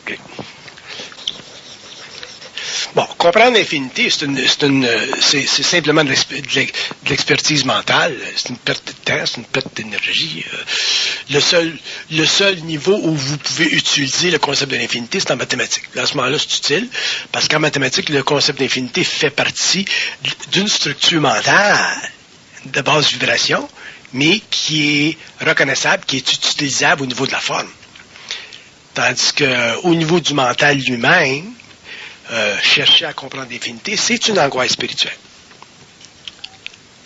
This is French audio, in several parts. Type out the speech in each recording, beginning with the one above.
Okay. Bon, comprendre l'infinité, c'est simplement de l'expertise mentale, c'est une perte de temps, c'est une perte d'énergie. Le seul niveau où vous pouvez utiliser le concept de l'infinité, c'est en mathématiques. Là, à ce moment-là, c'est utile, parce qu'en mathématiques, le concept d'infinité fait partie d'une structure mentale de basse vibration, mais qui est reconnaissable, qui est utilisable au niveau de la forme. Tandis qu'au niveau du mental lui-même, chercher à comprendre l'infinité, c'est une angoisse spirituelle.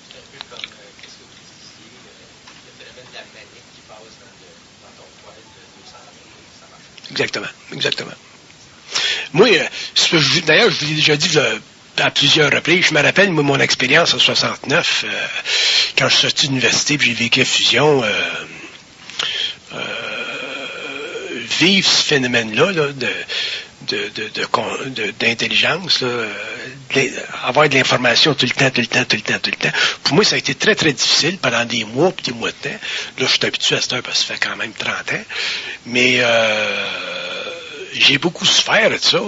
C'est un peu comme, qu'est-ce que vous disiez, le phénomène de la manique qui passe dans ton poil de 200 000, ça marche. Exactement. Moi, d'ailleurs, je vous l'ai déjà dit à plusieurs reprises, je me rappelle, moi, mon expérience en 69, quand je suis sorti de l'université, puis j'ai vécu à Fusion, vivre ce phénomène-là, là, d'intelligence, là, avoir de l'information tout le temps. Pour moi, ça a été très, très difficile pendant des mois et des mois de temps. Là, je suis habitué à cette heure parce que ça fait quand même 30 ans. Mais j'ai beaucoup souffert de ça.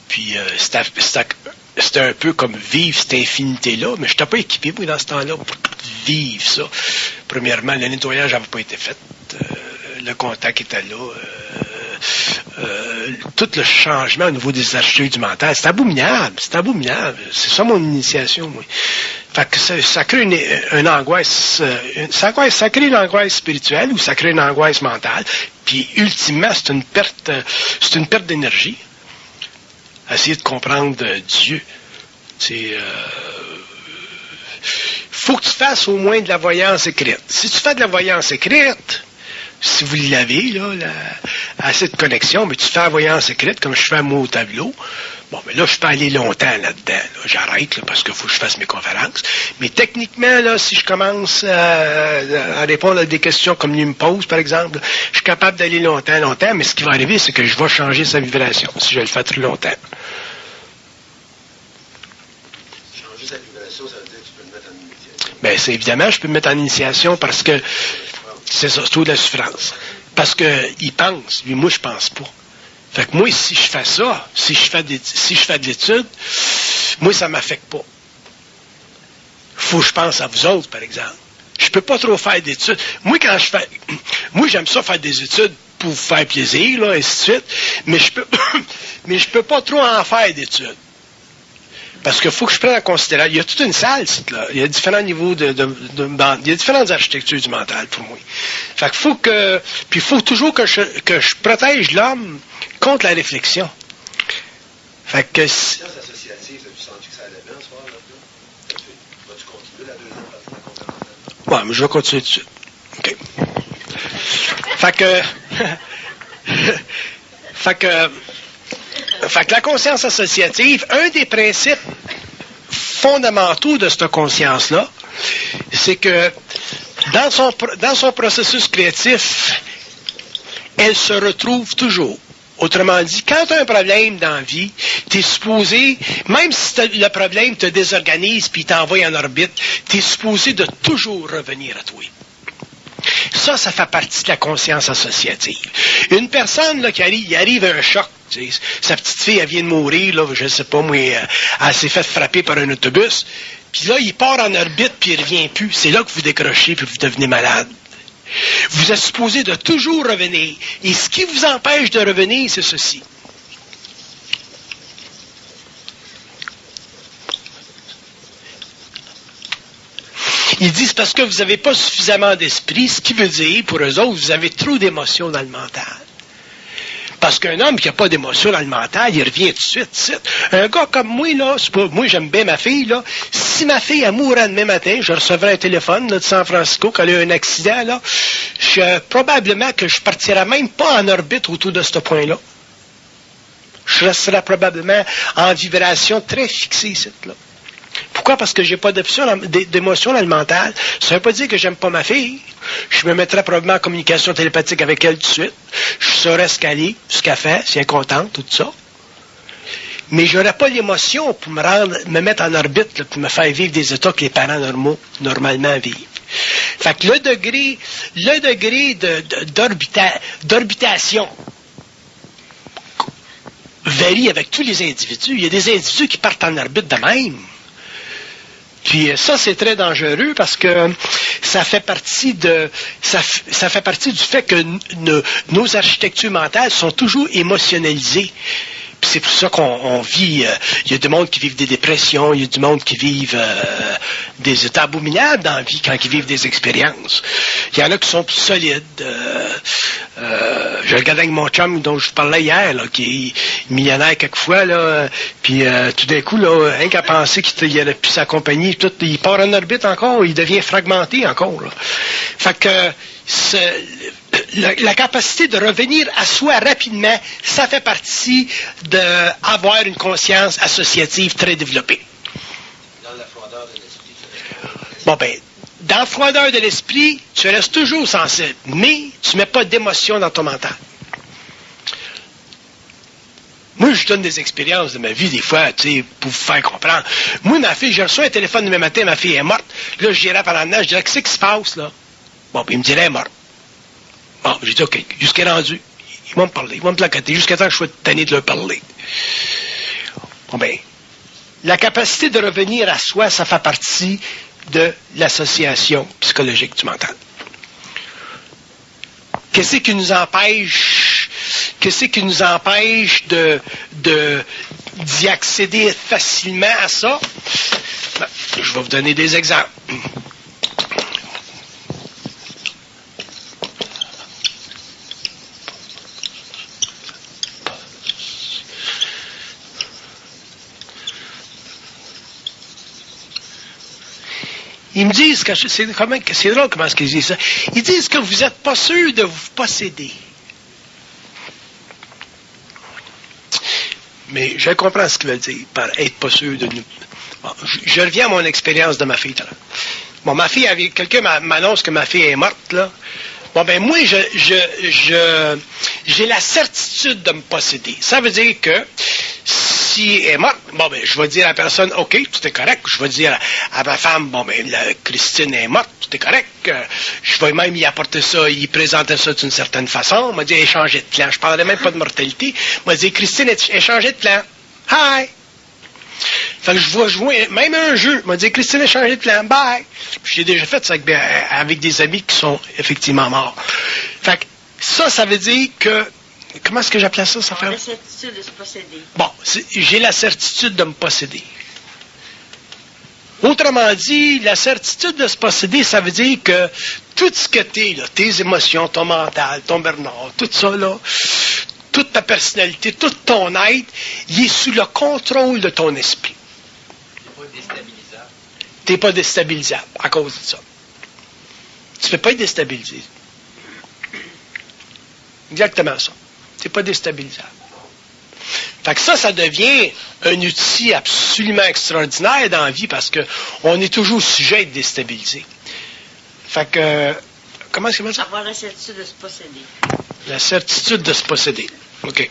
Puis c'était un peu comme vivre cette infinité-là, mais je n'étais pas équipé, moi, dans ce temps-là, pour vivre ça. Premièrement, le nettoyage n'avait pas été fait. Le contact était là. Tout le changement au niveau des archives du mental, c'est abominable. C'est ça mon initiation, moi. Fait que ça crée une angoisse, ça crée une angoisse spirituelle ou ça crée une angoisse mentale. Puis ultimement, c'est une perte d'énergie. Essayer de comprendre Dieu. Faut que tu fasses au moins de la voyance écrite. Si tu fais de la voyance écrite, si vous l'avez, là, assez de connexion, mais tu fais la voyance écrite, comme je fais moi au tableau, bon, mais là, je peux aller longtemps là-dedans. Là. J'arrête, là, parce qu'il faut que je fasse mes conférences. Mais techniquement, là, si je commence à répondre à des questions comme lui me pose, par exemple, je suis capable d'aller longtemps, mais ce qui va arriver, c'est que je vais changer sa vibration, si je le fais trop longtemps. Changer sa vibration, ça veut dire que tu peux le mettre en initiation. Bien, c'est évidemment, je peux me mettre en initiation parce que c'est ça, c'est tout de la souffrance. Parce qu'il pense, lui, moi, je pense pas. Fait que moi, si je fais ça, si je fais de l'étude, moi, ça m'affecte pas. Faut que je pense à vous autres, par exemple. Je peux pas trop faire d'études. Moi, j'aime ça faire des études pour vous faire plaisir, là, ainsi de suite, mais je peux pas trop en faire d'études. Parce qu'il faut que je prenne en considération. Il y a toute une salle, là. Il y a différents niveaux il y a différentes architectures du mental pour moi. Fait qu'il faut toujours que je protège l'homme contre la réflexion. Fait que. La science associative, as-tu senti que ça allait bien ce soir, là? Vas-tu continuer la deuxième partie de la conférence? Ouais, mais je vais continuer tout de suite. OK. Fait que la conscience associative, un des principes fondamentaux de cette conscience-là, c'est que dans son processus créatif, elle se retrouve toujours. Autrement dit, quand tu as un problème dans la vie, tu es supposé, même si le problème te désorganise puis t'envoie en orbite, tu es supposé de toujours revenir à toi. Ça fait partie de la conscience associative. Une personne là, il arrive à un choc, sa petite fille, elle vient de mourir, là, je ne sais pas, moi, elle s'est fait frapper par un autobus, puis là, il part en orbite, puis il ne revient plus. C'est là que vous décrochez, puis vous devenez malade. Vous êtes supposé de toujours revenir. Et ce qui vous empêche de revenir, c'est ceci. Ils disent parce que vous n'avez pas suffisamment d'esprit, ce qui veut dire, pour eux autres, vous avez trop d'émotions dans le mental. Parce qu'un homme qui n'a pas d'émotions dans le mental, il revient tout de suite. Un gars comme moi, là, moi j'aime bien ma fille, là. Si ma fille elle mourrait demain matin, je recevrais un téléphone là, de San Francisco, qu'elle a eu un accident, là, probablement que je partirais même pas en orbite autour de ce point-là. Je resterais probablement en vibration très fixée ici, là. Pourquoi? Parce que j'ai pas d'émotion dans le mental. Ça ne veut pas dire que j'aime pas ma fille. Je me mettrais probablement en communication télépathique avec elle tout de suite. Je saurais ce qu'elle est, ce qu'elle fait, si elle est contente, tout ça. Mais j'aurais pas l'émotion pour me mettre en orbite, là, pour me faire vivre des états que les parents normaux, normalement, vivent. Fait que le degré d'orbitation varie avec tous les individus. Il y a des individus qui partent en orbite de même. Puis ça, c'est très dangereux parce que ça fait partie du fait que nos architectures mentales sont toujours émotionnalisées. Puis c'est pour ça qu'on vit, il y a du monde qui vivent des dépressions, il y a du monde qui vivent des états abominables dans la vie quand ils vivent des expériences. Il y en a qui sont plus solides. Je regardais avec mon chum dont je parlais hier, là, qui est millionnaire quelquefois, là, puis tout d'un coup, là, rien qu'à penser qu'il n'aurait plus sa compagnie, tout, il part en orbite encore, il devient fragmenté encore. Là. Fait que la capacité de revenir à soi rapidement, ça fait partie d'avoir une conscience associative très développée. Dans la froideur de l'esprit. Bon, ben, dans la froideur de l'esprit, tu restes toujours sensible, mais tu ne mets pas d'émotion dans ton mental. Moi, je donne des expériences de ma vie, des fois, tu sais, pour vous faire comprendre. Moi, ma fille, j'ai reçu un téléphone demain matin, ma fille est morte. Là, je dirais pendant le neige, je dirais, qu'est-ce qui se passe, là? Bon, puis il me dirait, elle est morte. Bon, j'ai dit, OK, jusqu'à rendu. Ils vont me parler, ils vont me placoter, jusqu'à temps que je sois tanné de leur parler. Bon, ben, la capacité de revenir à soi, ça fait partie de l'association psychologique du mental. Qu'est-ce qui nous empêche d'y accéder facilement à ça? Ben, je vais vous donner des exemples. Ils me disent, c'est drôle comment est-ce qu'ils disent ça, ils disent que vous n'êtes pas sûr de vous posséder. Mais je comprends ce qu'ils veulent dire par être pas sûr de nous. Bon, je reviens à mon expérience de ma fille. Bon, ma fille, quelqu'un m'annonce que ma fille est morte, là. Bon, ben moi, j'ai la certitude de me posséder. Ça veut dire que si elle est morte, bon, ben, je vais dire à la personne, OK, tout est correct. Je vais dire à ma femme, bon, ben, Christine est morte, tout est correct. Je vais même y apporter ça, y présenter ça d'une certaine façon. On m'a dit, échanger de plan. Je parlerai même pas de mortalité. On m'a dit, Christine, échanger de plan. Hi! Fait que je vais jouer même un jeu. Il m'a dit, Christine a changé de plan. Bye! Puis j'ai déjà fait ça avec des amis qui sont effectivement morts. Fait que ça veut dire que... Comment est-ce que j'appelais ça, ça fait? La certitude de se posséder. Bon, j'ai la certitude de me posséder. Autrement dit, la certitude de se posséder, ça veut dire que tout ce que t'es, là, tes émotions, ton mental, ton Bernard, tout ça, là, toute ta personnalité, tout ton être, il est sous le contrôle de ton esprit. C'est pas déstabilisable. Tu n'es pas déstabilisable à cause de ça. Tu ne peux pas être déstabilisé. Exactement ça. Tu n'es pas déstabilisable. Fait que ça devient un outil absolument extraordinaire dans la vie parce qu'on est toujours sujet à être déstabilisé. Fait que, comment est-ce que ça? Avoir la certitude de se posséder. La certitude de se posséder. OK.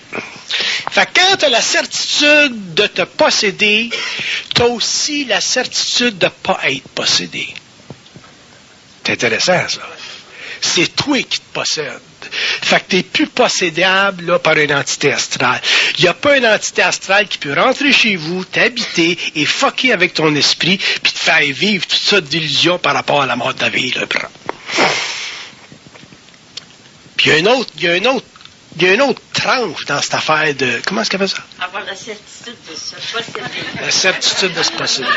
Fait que quand tu as la certitude de te posséder, tu as aussi la certitude de ne pas être possédé. C'est intéressant, ça. C'est toi qui te possèdes. Fait que tu n'es plus possédable là, par une entité astrale. Il n'y a pas une entité astrale qui peut rentrer chez vous, t'habiter et fucker avec ton esprit puis te faire vivre toute sorte d'illusions par rapport à la mort de ta vie. Là. Puis il y a une autre tranche dans cette affaire de... Comment est-ce qu'elle fait ça? Avoir la certitude de se posséder. La certitude de se posséder.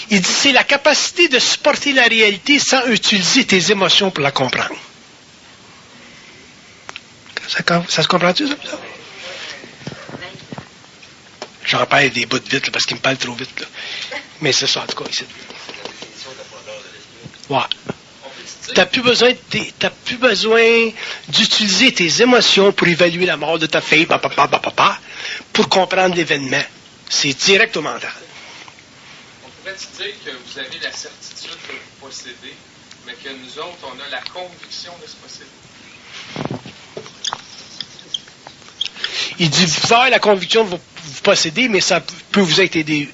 Il dit, c'est la capacité de supporter la réalité sans utiliser tes émotions pour la comprendre. Ça se comprend-tu, ça? J'en perds des bouts de vite, là, parce qu'il me parle trop vite. Là. Mais c'est ça, en tout cas, ici. Ouais. T'as plus besoin d'utiliser tes émotions pour évaluer la mort de ta fille, pour comprendre l'événement. C'est direct au mental. On pourrait-tu dire que vous avez la certitude de vous posséder, mais que nous autres, on a la conviction de se posséder? Il dit, vous avez la conviction de vous posséder, mais ça peut vous être aidé.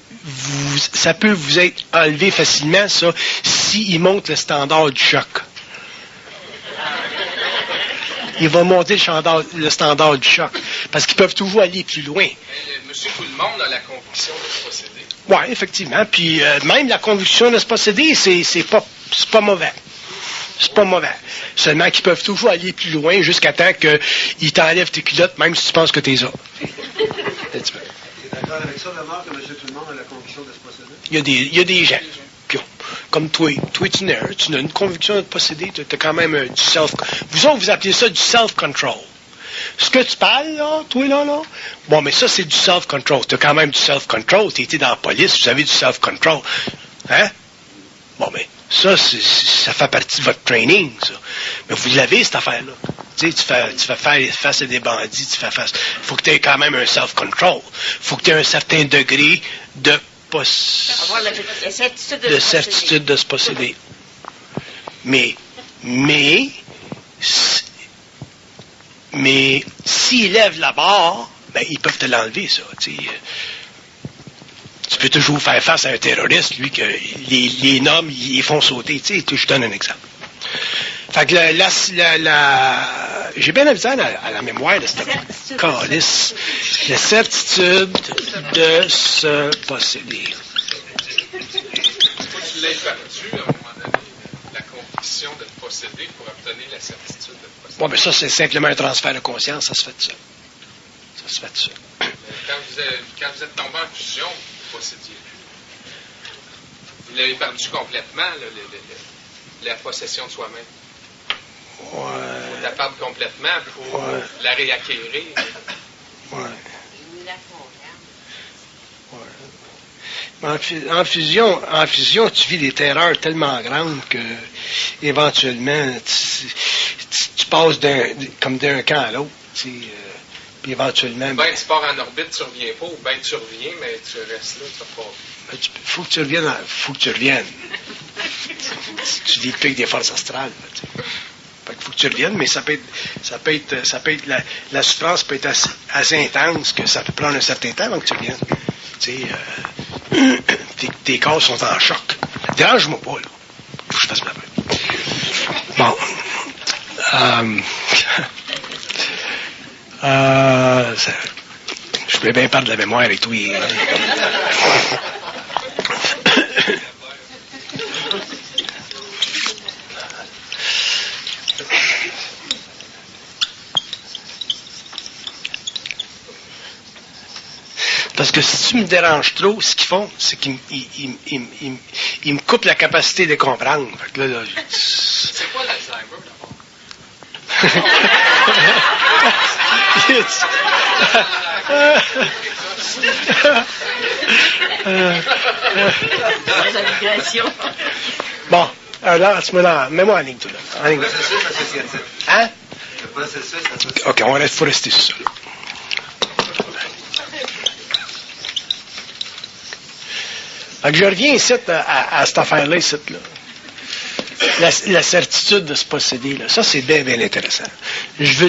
Ça peut vous être enlevé facilement, ça, s'il monte le standard du choc. Il va monter le standard du choc. Parce qu'ils peuvent toujours aller plus loin. Monsieur tout le monde a la conviction de se posséder. Oui, effectivement. Puis même la conviction de se posséder, c'est pas mauvais. C'est pas mauvais. Seulement qu'ils peuvent toujours aller plus loin jusqu'à temps qu'ils t'enlèvent tes culottes, même si tu penses que t'es là. Tu es d'accord avec ça, Lamar, que monsieur tout le monde a la conviction de se posséder? Il y a des gens qui ont, comme toi. Toi, tu as une conviction de te posséder, tu as quand même du self... Vous autres, vous appelez ça du self-control. Ce que tu parles, là, toi, là, bon, mais ça, c'est du self-control. Tu as quand même du self-control. Tu étais dans la police, vous avez du self-control. Hein? Bon, mais ça, ça fait partie de votre training, ça. Mais vous l'avez, cette affaire-là. Tu sais, tu fais faire face à des bandits, tu fais face... Il faut que tu aies quand même un self-control. Il faut que tu aies un certain degré de certitude de se posséder. Mais s'ils lèvent la barre, ben, ils peuvent te l'enlever, ça. Tu peux toujours faire face à un terroriste, lui, que les normes, ils font sauter. Tu sais, je donne un exemple. Fait que j'ai bien la misère à la mémoire de cette calice. La certitude de se posséder. Faut que tu l'aies perdu, à un moment donné, la conviction de te posséder pour obtenir la certitude de te posséder. Bon, mais ça, c'est simplement un transfert de conscience, ça se fait de ça. Ça se fait de ça. Quand vous êtes tombé en fusion, vous possédiez plus. Vous l'avez perdu complètement, là, la possession de soi-même. Ouais. Faut la perdre complètement pour la réacquérir. Ouais. En fusion, tu vis des terreurs tellement grandes que, éventuellement, tu passes comme d'un camp à l'autre. Puis éventuellement... Ben, tu pars en orbite, tu reviens pas, ou ben tu reviens, mais tu restes là, tu repars. Faut que tu reviennes. Tu vis plus avec des forces astrales. Fait qu'il faut que tu reviennes, mais ça peut être la souffrance peut être assez intense que ça peut prendre un certain temps avant que tu reviennes. Tes corps sont en choc. Dérange-moi pas, là. Faut que je fasse ma Bon. Je peux bien perdre de la mémoire et tout. Parce que si tu me déranges trop, ce qu'ils font, c'est qu'ils me coupent la capacité de comprendre. Fait que là, c'est quoi l'Alzheimer, d'abord? Bon, alors, mets-moi en ligne, tout là. En ligne. Hein? OK, faut rester sur ça, là. Fait que je reviens ici à cette affaire-là, ici, là. La certitude de se posséder, là. Ça, c'est bien, bien intéressant. Je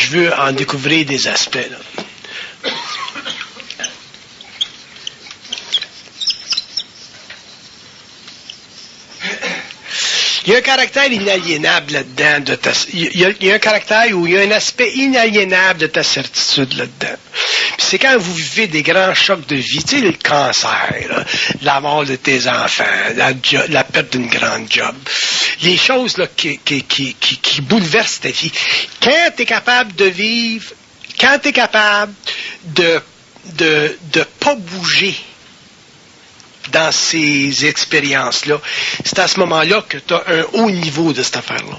veux en découvrir des aspects, là. Il y a un caractère inaliénable là-dedans. Il y a un caractère où il y a un aspect inaliénable de ta certitude là-dedans. Puis c'est quand vous vivez des grands chocs de vie, tu sais, le cancer, là, la mort de tes enfants, la perte d'une grande job, les choses là, qui bouleversent ta vie. Quand tu es capable de vivre, quand tu es capable de pas bouger dans ces expériences-là, c'est à ce moment-là que tu as un haut niveau de cette affaire-là.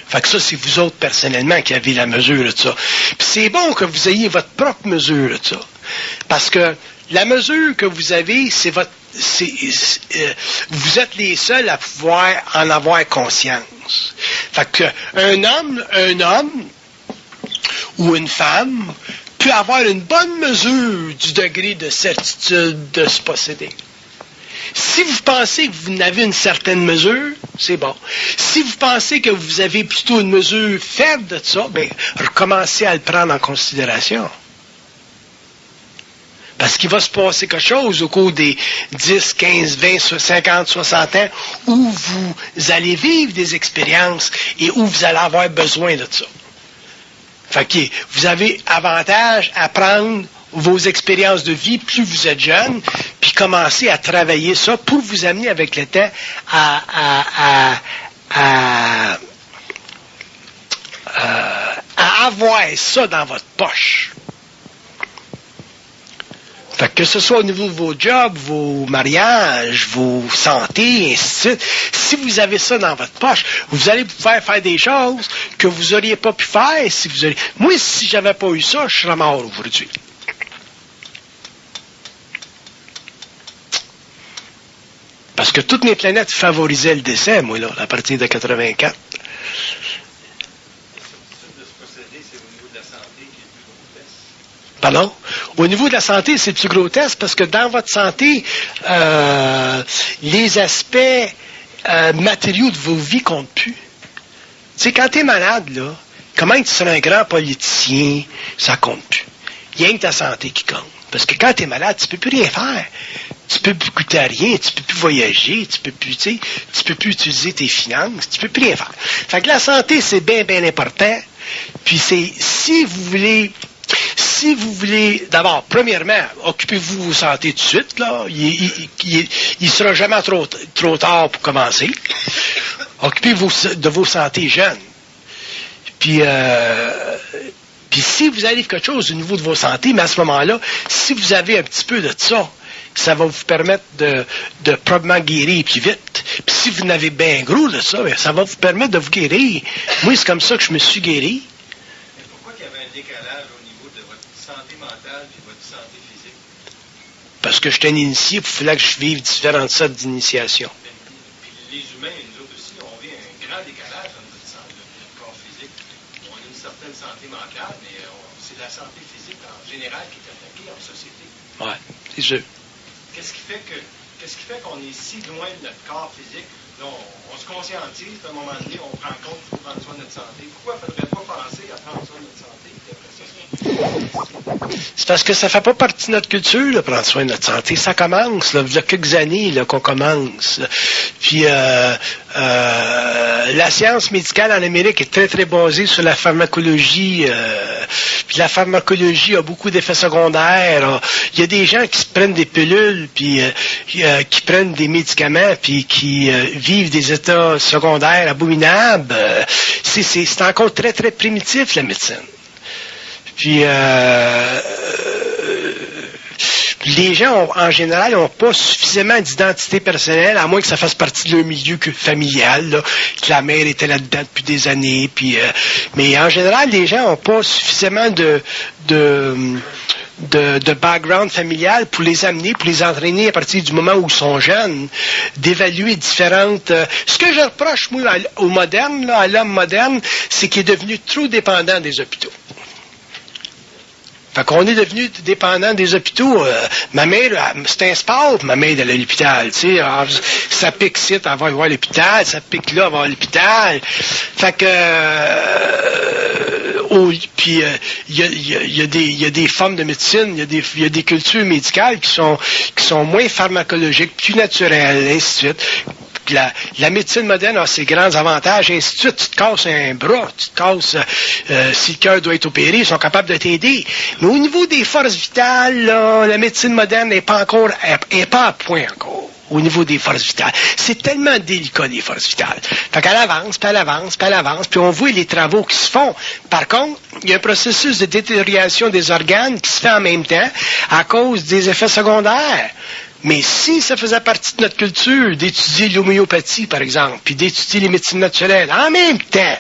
Fait que ça, c'est vous autres, personnellement, qui avez la mesure de ça. Puis c'est bon que vous ayez votre propre mesure de ça. Parce que la mesure que vous avez, vous êtes les seuls à pouvoir en avoir conscience. Fait que un homme ou une femme peut avoir une bonne mesure du degré de certitude de se posséder. Si vous pensez que vous n'avez une certaine mesure, c'est bon. Si vous pensez que vous avez plutôt une mesure faible de ça, bien, recommencez à le prendre en considération. Parce qu'il va se passer quelque chose au cours des 10, 15, 20, 50, 60 ans où vous allez vivre des expériences et où vous allez avoir besoin de ça. Fait que vous avez avantage à prendre vos expériences de vie plus vous êtes jeune, puis commencer à travailler ça pour vous amener avec le temps à avoir ça dans votre poche. Fait que ce soit au niveau de vos jobs, vos mariages, vos santé, et ainsi de suite, si vous avez ça dans votre poche, vous allez pouvoir faire des choses que vous n'auriez pas pu faire si vous auriez... Moi, si j'avais pas eu ça, je serais mort aujourd'hui. Parce que toutes mes planètes favorisaient le décès, moi, là, à partir de 84. Pardon? Au niveau de la santé, c'est le plus gros test parce que dans votre santé, les aspects matériaux de vos vies comptent plus. Tu sais, quand tu es malade, là, comment tu seras un grand politicien, ça compte plus. Il y a que ta santé qui compte. Parce que quand tu es malade, tu peux plus rien faire. Tu peux plus goûter à rien, tu peux plus voyager, tu peux plus, tu sais, tu peux plus utiliser tes finances, tu peux plus rien faire. Fait que la santé, c'est bien, bien important. Puis c'est, si vous voulez, d'abord, premièrement, occupez-vous de vos santé tout de suite, là. Il sera jamais trop tard pour commencer. Occupez-vous de vos santé jeunes. Puis si vous arrive quelque chose au niveau de vos santé, mais à ce moment-là, si vous avez un petit peu de ça va vous permettre de probablement guérir plus vite. Puis si vous n'avez bien gros de ça, ça va vous permettre de vous guérir. Moi, c'est comme ça que je me suis guéri. Mais pourquoi il y avait un décalage au niveau de votre santé mentale et votre santé physique? Parce que j'étais un initié, il fallait que je vive différentes sortes d'initiations. Puis les humains, nous autres aussi, on vit un grand décalage entre notre corps physique. On a une certaine santé mentale, mais c'est la santé physique en général qui est attaquée en société. Oui, c'est sûr. Qu'est-ce qui fait qu'on est si loin de notre corps physique? Là, on se conscientise, puis à un moment donné, on prend compte qu'il faut prendre soin de notre santé. Pourquoi ne faudrait pas penser à prendre soin de notre santé? C'est parce que ça ne fait pas partie de notre culture, là, prendre soin de notre santé. Ça commence, là, il y a quelques années là, qu'on commence. Puis la science médicale en Amérique est très, très basée sur la pharmacologie. Puis la pharmacologie a beaucoup d'effets secondaires. Il y a des gens qui se prennent des pilules, puis qui prennent des médicaments, puis qui vivent des états secondaires abominables. C'est encore très, très primitif, la médecine. Puis les gens, en général, n'ont pas suffisamment d'identité personnelle, à moins que ça fasse partie de leur milieu familial, là, que la mère était là-dedans depuis des années. Puis, mais en général, les gens n'ont pas suffisamment de background familial pour les amener, pour les entraîner à partir du moment où ils sont jeunes, d'évaluer différentes... ce que je reproche, moi, au moderne, là, à l'homme moderne, c'est qu'il est devenu trop dépendant des hôpitaux. Fait qu'on est devenu dépendant des hôpitaux. Ma mère, c'est un sport, ma mère d'aller à l'hôpital, tu sais. Ça pique ici, elle va voir l'hôpital, ça pique là, elle va voir l'hôpital. Fait que... puis il y a des formes de médecine, il y a des cultures médicales qui sont moins pharmacologiques, plus naturelles, ainsi de suite. La médecine moderne a ses grands avantages, et ainsi de suite. Tu te casses un bras, tu te casses, si le cœur doit être opéré, ils sont capables de t'aider. Mais au niveau des forces vitales, là, la médecine moderne n'est pas à point encore. Au niveau des forces vitales. C'est tellement délicat, les forces vitales. Fait qu'elle avance, puis elle avance, puis elle avance, puis on voit les travaux qui se font. Par contre, il y a un processus de détérioration des organes qui se fait en même temps à cause des effets secondaires. Mais si ça faisait partie de notre culture d'étudier l'homéopathie, par exemple, puis d'étudier les médecines naturelles en même temps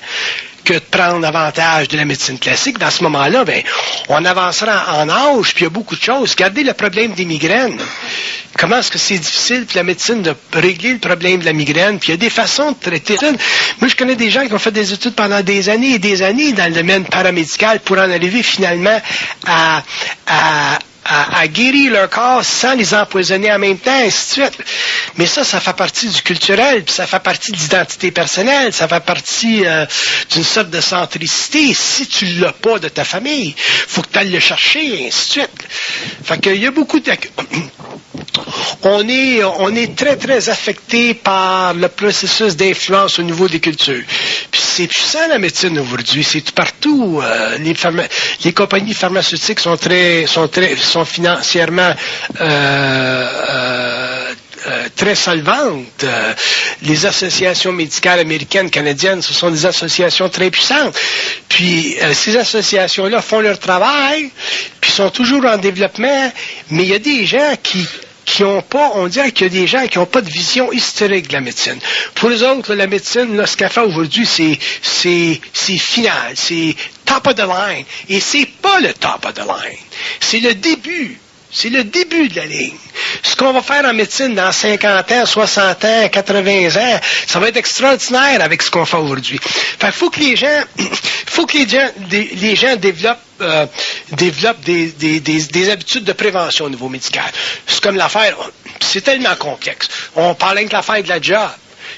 que de prendre avantage de la médecine classique, dans ce moment-là, ben, on avancera en âge, puis il y a beaucoup de choses. Regardez le problème des migraines. Comment est-ce que c'est difficile pour la médecine de régler le problème de la migraine, puis il y a des façons de traiter ça. Moi, je connais des gens qui ont fait des études pendant des années et des années dans le domaine paramédical pour en arriver finalement à à guérir leur corps sans les empoisonner en même temps, ainsi de suite. Mais ça fait partie du culturel, puis ça fait partie de l'identité personnelle, ça fait partie d'une sorte de centricité. Si tu l'as pas de ta famille, faut que tu ailles le chercher, ainsi de suite. Fait qu'il y a beaucoup de... On est très, très affecté par le processus d'influence au niveau des cultures. Puis c'est puissant la médecine aujourd'hui, c'est tout partout. Les compagnies pharmaceutiques sont financièrement très solvante. Les associations médicales américaines, canadiennes, ce sont des associations très puissantes. Puis ces associations-là font leur travail, puis sont toujours en développement, mais il y a des gens qui ont pas, on dirait qu'il y a des gens qui n'ont pas de vision historique de la médecine. Pour les autres, là, la médecine, là, ce qu'elle fait aujourd'hui, c'est final, c'est top of the line. Et c'est pas le top of the line. C'est le début. C'est le début de la ligne. Ce qu'on va faire en médecine dans 50 ans, 60 ans, 80 ans, ça va être extraordinaire avec ce qu'on fait aujourd'hui. Fait qu'il faut que les gens développent des habitudes de prévention au niveau médical. C'est comme l'affaire, c'est tellement complexe. On parle de l'affaire de la job.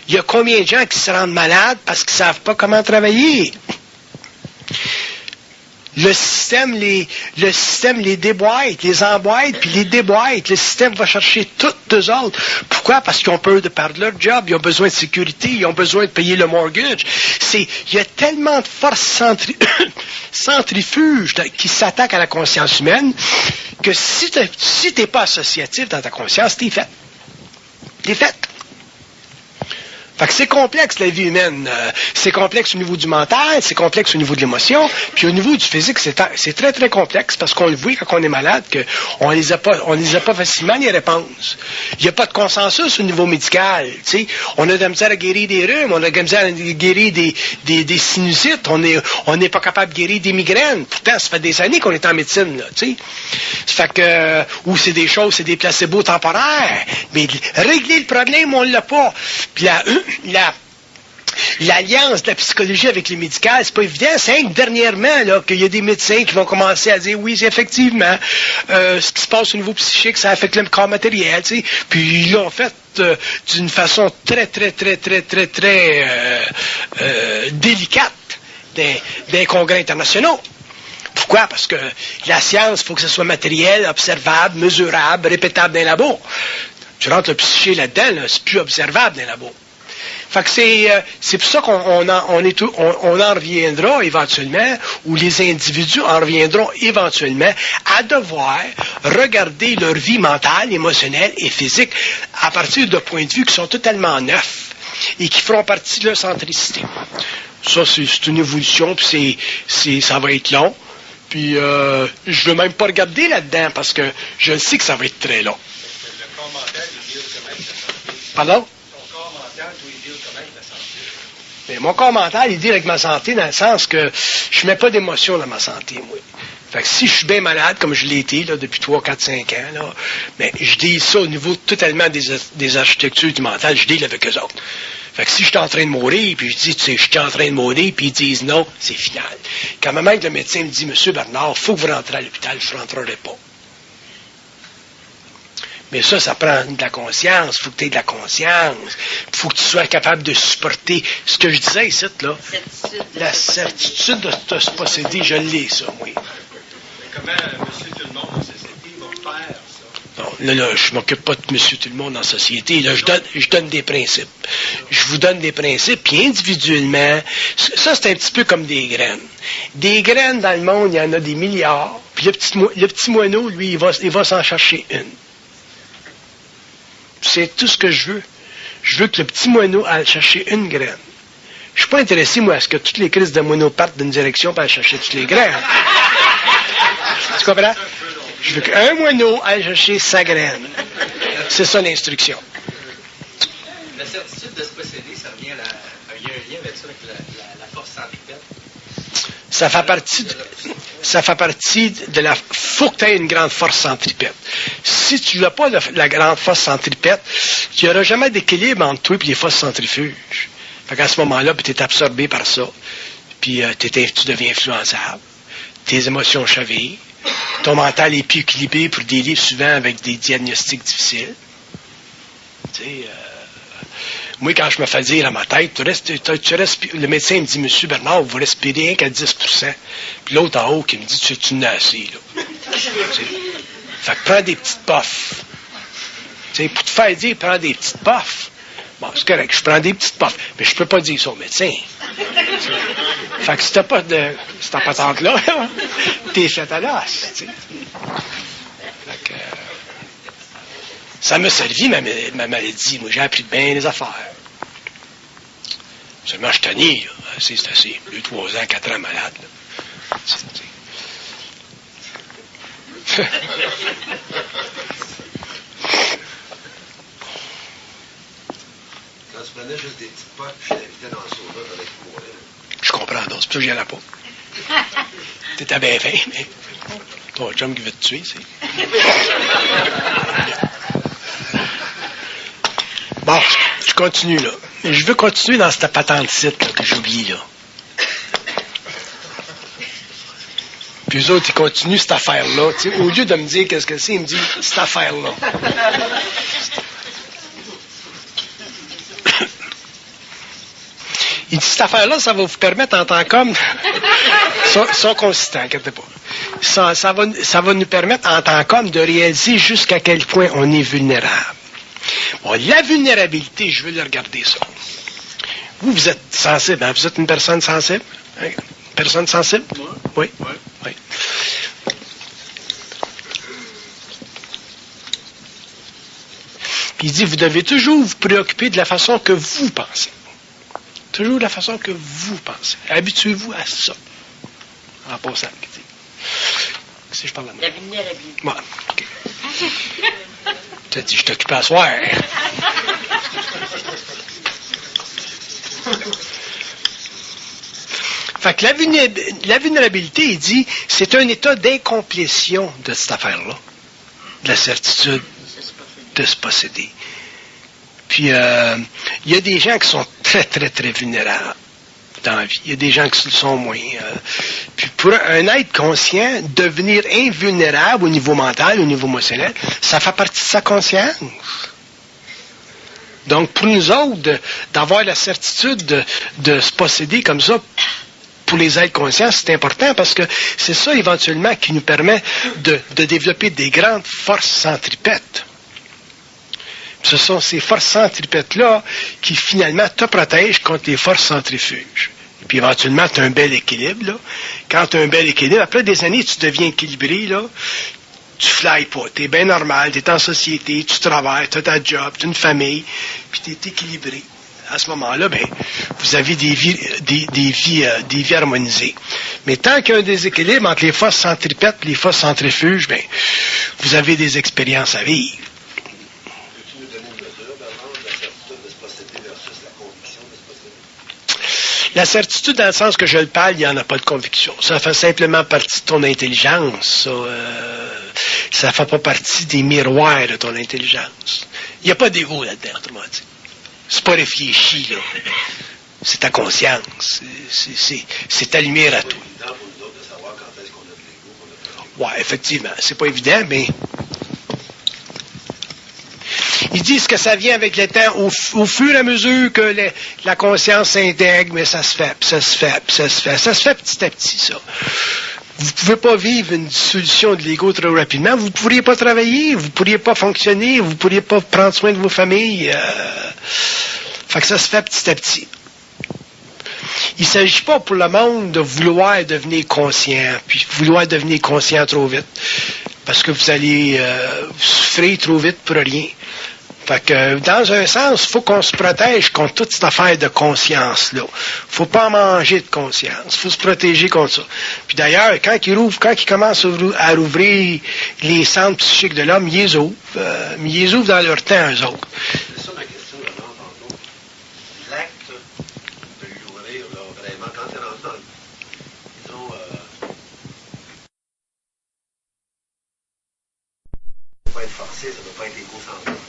Il y a combien de gens qui se rendent malades parce qu'ils ne savent pas comment travailler? Le système les déboîte, les emboîte, puis les déboîte. Le système va chercher toutes eux autres. Pourquoi? Parce qu'ils ont peur de perdre leur job, ils ont besoin de sécurité, ils ont besoin de payer le mortgage. Il y a tellement de forces centrifuges qui s'attaquent à la conscience humaine que si t'es pas associatif dans ta conscience, t'es fait. T'es fait. Fait que c'est complexe, la vie humaine. C'est complexe au niveau du mental, c'est complexe au niveau de l'émotion, puis au niveau du physique, c'est très, très complexe, parce qu'on le voit quand on est malade, qu'on les a pas facilement, les réponses. Il n'y a pas de consensus au niveau médical, tu sais. On a de la misère à guérir des rhumes, on a de la misère à guérir des sinusites, on n'est pas capable de guérir des migraines. Pourtant, ça fait des années qu'on est en médecine, là, tu sais. Ça fait que, ou c'est des placebos temporaires, mais régler le problème, on l'a pas. Puis l'alliance de la psychologie avec les médicales, c'est pas évident. C'est dernièrement là, qu'il y a des médecins qui vont commencer à dire oui, effectivement, ce qui se passe au niveau psychique, ça affecte le corps matériel, tu sais. Puis ils l'ont fait d'une façon très, très, très, très, très, très délicate des congrès internationaux. Pourquoi? Parce que la science, il faut que ce soit matériel, observable, mesurable, répétable dans les labos. Tu rentres le psyché là-dedans, là, c'est plus observable dans les labos. Fait que c'est pour ça qu'on en reviendra éventuellement, ou les individus en reviendront éventuellement à devoir regarder leur vie mentale, émotionnelle et physique à partir de points de vue qui sont totalement neufs et qui feront partie de leur centricité. Ça, c'est une évolution, puis ça va être long. Puis je veux même pas regarder là-dedans parce que je sais que ça va être très long. Le corps mental, il deal comment avec la santé. Pardon? Ton corps mental, toi, il deal comment avec la santé. Mais mon corps mental, il dit avec ma santé dans le sens que je mets pas d'émotion dans ma santé, moi. Fait que si je suis bien malade, comme je l'ai été là, depuis 3, 4, 5 ans, là, mais je dis ça au niveau totalement des architectures du mental, je dis avec eux autres. Fait que si je suis en train de mourir, puis je dis, tu sais, je suis en train de mourir, puis ils disent non, c'est final. Quand même le médecin me dit, Monsieur Bernard, faut que vous rentrez à l'hôpital, je ne rentrerai pas. Mais ça prend de la conscience, faut que tu aies de la conscience, faut que tu sois capable de supporter ce que je disais ici, là. La certitude de se posséder, je l'ai, ça, oui. Mais comment Monsieur Tout-le-Monde en société va faire ça? Non, là, je m'occupe pas de Monsieur Tout-le-Monde en société. Là, je donne des principes. Je vous donne des principes, puis individuellement, ça, c'est un petit peu comme des graines. Des graines dans le monde, il y en a des milliards, puis le petit moineau, lui, il va s'en chercher une. C'est tout ce que je veux. Je veux que le petit moineau aille chercher une graine. Je suis pas intéressé, moi, à ce que toutes les crises de moineaux partent d'une direction pour aller chercher toutes les graines. Tu comprends? Je veux qu'un moineau aille chercher sa graine. C'est ça l'instruction. La certitude de se posséder, ça revient il y a un lien avec ça, avec la force centripète. Ça fait partie de la... faut que tu aies une grande force centripète. Si tu n'as pas la grande force centripète, il n'y aura jamais d'équilibre entre toi et les forces centrifuges. Fait qu'à ce moment-là, tu es absorbé par ça. Puis tu deviens influençable. Tes émotions chavirent. Ton mental est plus équilibré pour des livres souvent avec des diagnostics difficiles. Tu sais, moi, quand je me fais dire à ma tête, le médecin me dit, Monsieur Bernard, vous respirez rien qu'à 10%. Puis l'autre en haut qui me dit, tu n'as assez, là. Fait que prends des petites puffs. Tu sais, pour te faire dire, prends des petites puffs. Bon, c'est correct, je prends des petites puffs, mais je peux pas dire ça au médecin. Fait que si t'as pas de cette patente-là, t'es fait à l'os, tu sais. Fait que, ça m'a servi, ma maladie. Moi, j'ai appris bien les affaires. Seulement, je suis tanné, là. C'est assez. 2, 3 ans, 4 ans malade, là. Quand tu prenais juste des petites potes, puis je t'invitais dans le sauna, t'allais mourir. Je comprends, donc. C'est pour ça que j'y allais pas. T'étais bien fin, mais ton chum qui veut te tuer, c'est... Bon, je continue, là. Je veux continuer dans cette patente-site là, que j'oublie, là. Puis eux autres, ils continuent cette affaire-là. Tu sais, au lieu de me dire qu'est-ce que c'est, ils me disent cette affaire-là. Il dit, cette affaire-là, ça va vous permettre en tant qu'homme... sont consistants, inquiétez pas. Ça va nous permettre en tant qu'homme de réaliser jusqu'à quel point on est vulnérable. Bon, la vulnérabilité, je veux le regarder ça. Vous êtes sensible, hein? Vous êtes une personne sensible? Hein? Personne sensible? Oui. Oui. Puis il dit, vous devez toujours vous préoccuper de la façon que vous pensez. Toujours de la façon que vous pensez. Habituez-vous à ça. En passant. Si je parle à moi. La vulnérabilité. Bon, OK. Tu as dit, je t'occupe à soir. Fait que la vulnérabilité, il dit, c'est un état d'incomplétion de cette affaire-là. De la certitude de se posséder. Puis, il y a des gens qui sont très, très, très vulnérables dans la vie. Il y a des gens qui le sont moins. Puis, pour un être conscient, devenir invulnérable au niveau mental, au niveau émotionnel, ça fait partie de sa conscience. Donc, pour nous autres, d'avoir la certitude de se posséder comme ça, pour les êtres conscients, c'est important parce que c'est ça, éventuellement, qui nous permet de développer des grandes forces centripètes. Ce sont ces forces centripètes-là qui, finalement, te protègent contre les forces centrifuges. Puis, éventuellement, tu as un bel équilibre, là. Quand tu as un bel équilibre, après des années, tu deviens équilibré, là. Tu flyes pas. Tu es bien normal, tu es en société, tu travailles, tu as ta job, tu as une famille, puis tu es équilibré. À ce moment-là, ben, vous avez des vies harmonisées. Mais tant qu'il y a un déséquilibre entre les forces centripètes et les forces centrifuges, ben, vous avez des expériences à vivre. Peux-tu nous donner une mesure, Bernard, de la certitude de se posséder versus la conviction de se posséder? La certitude, dans le sens que je le parle, il n'y en a pas de conviction. Ça fait simplement partie de ton intelligence. Ça ne fait pas partie des miroirs de ton intelligence. Il n'y a pas d'ego là-dedans, autrement dit. C'est pas réfléchi, là. C'est ta conscience. C'est ta lumière à toi. C'est pas évident pour nous autres de savoir quand est-ce qu'on a de l'ego, qu'on a pas de l'ego. Ouais, effectivement. C'est pas évident, mais... Ils disent que ça vient avec le temps, au fur et à mesure que la conscience s'intègre, mais ça se fait, puis ça se fait, puis ça se fait. Ça se fait petit à petit, ça. Vous ne pouvez pas vivre une dissolution de l'ego trop rapidement. Vous ne pourriez pas travailler, vous ne pourriez pas fonctionner, vous ne pourriez pas prendre soin de vos familles. Fait que ça se fait petit à petit. Il ne s'agit pas pour le monde de vouloir devenir conscient, puis vouloir devenir conscient trop vite, parce que vous allez souffrir trop vite pour rien. Fait que, dans un sens, il faut qu'on se protège contre toute cette affaire de conscience-là. Faut pas en manger de conscience. Faut se protéger contre ça. Puis d'ailleurs, quand ils commencent à rouvrir les centres psychiques de l'homme, ils les ouvrent. Mais ils les ouvrent dans leur temps, eux autres. C'est ça ma question, Bernard, tantôt. L'acte de l'ouvrir, là, vraiment, quand tu es dans le... Disons... ça ne peut pas être forcé, ça ne peut pas être égocentrique.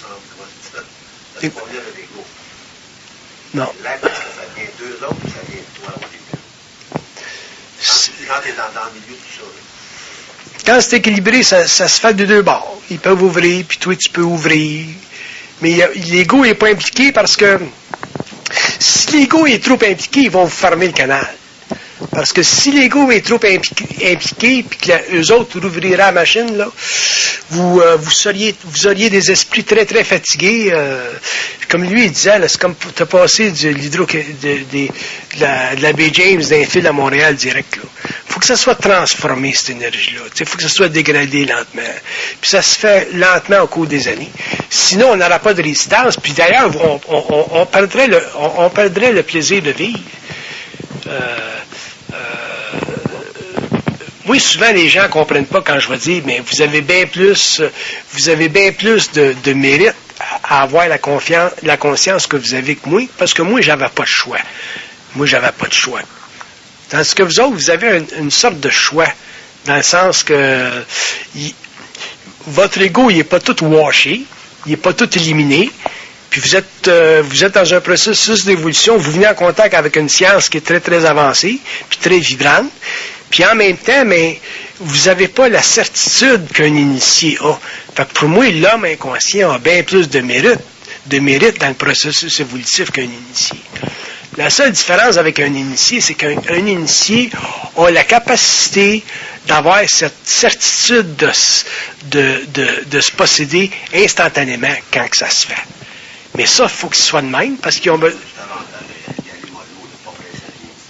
Comment tu dis ça? Ça ne peut pas venir de l'ego. Non. L'acte, est-ce que ça vient d'eux autres ou ça vient de toi au début? Quand tu es dans le milieu de tout ça, là. quand c'est équilibré, ça se fait de deux bords. Ils peuvent ouvrir, puis toi, tu peux ouvrir. Mais l'ego n'est pas impliqué parce que si l'ego est trop impliqué, ils vont vous fermer le canal. Parce que si l'ego est trop impliqué, puis que eux autres ouvriraient la machine, là, vous auriez des esprits très, très fatigués. Comme lui, il disait, là, c'est comme tu as passé de la baie James d'un fil à Montréal direct. Il faut que ça soit transformé, cette énergie-là. Il faut que ça soit dégradé lentement. Puis ça se fait lentement au cours des années. Sinon, on n'aura pas de résistance. Puis d'ailleurs, on perdrait le plaisir de vivre. Oui, souvent les gens ne comprennent pas quand je vais dire, mais vous avez bien plus de mérite à avoir la conscience que vous avez que moi, parce que moi, j'avais pas de choix. Tandis que vous autres, vous avez une sorte de choix, dans le sens que votre ego, il n'est pas tout washé, il n'est pas tout éliminé, puis vous êtes dans un processus d'évolution, vous venez en contact avec une science qui est très, très avancée, puis très vibrante, puis en même temps, mais vous n'avez pas la certitude qu'un initié a. Fait que pour moi, l'homme inconscient a bien plus de mérite dans le processus évolutif qu'un initié. La seule différence avec un initié, c'est qu'un initié a la capacité d'avoir cette certitude de se posséder instantanément quand que ça se fait. Mais ça, il faut que ce soit de même, parce qu'ils ont besoin.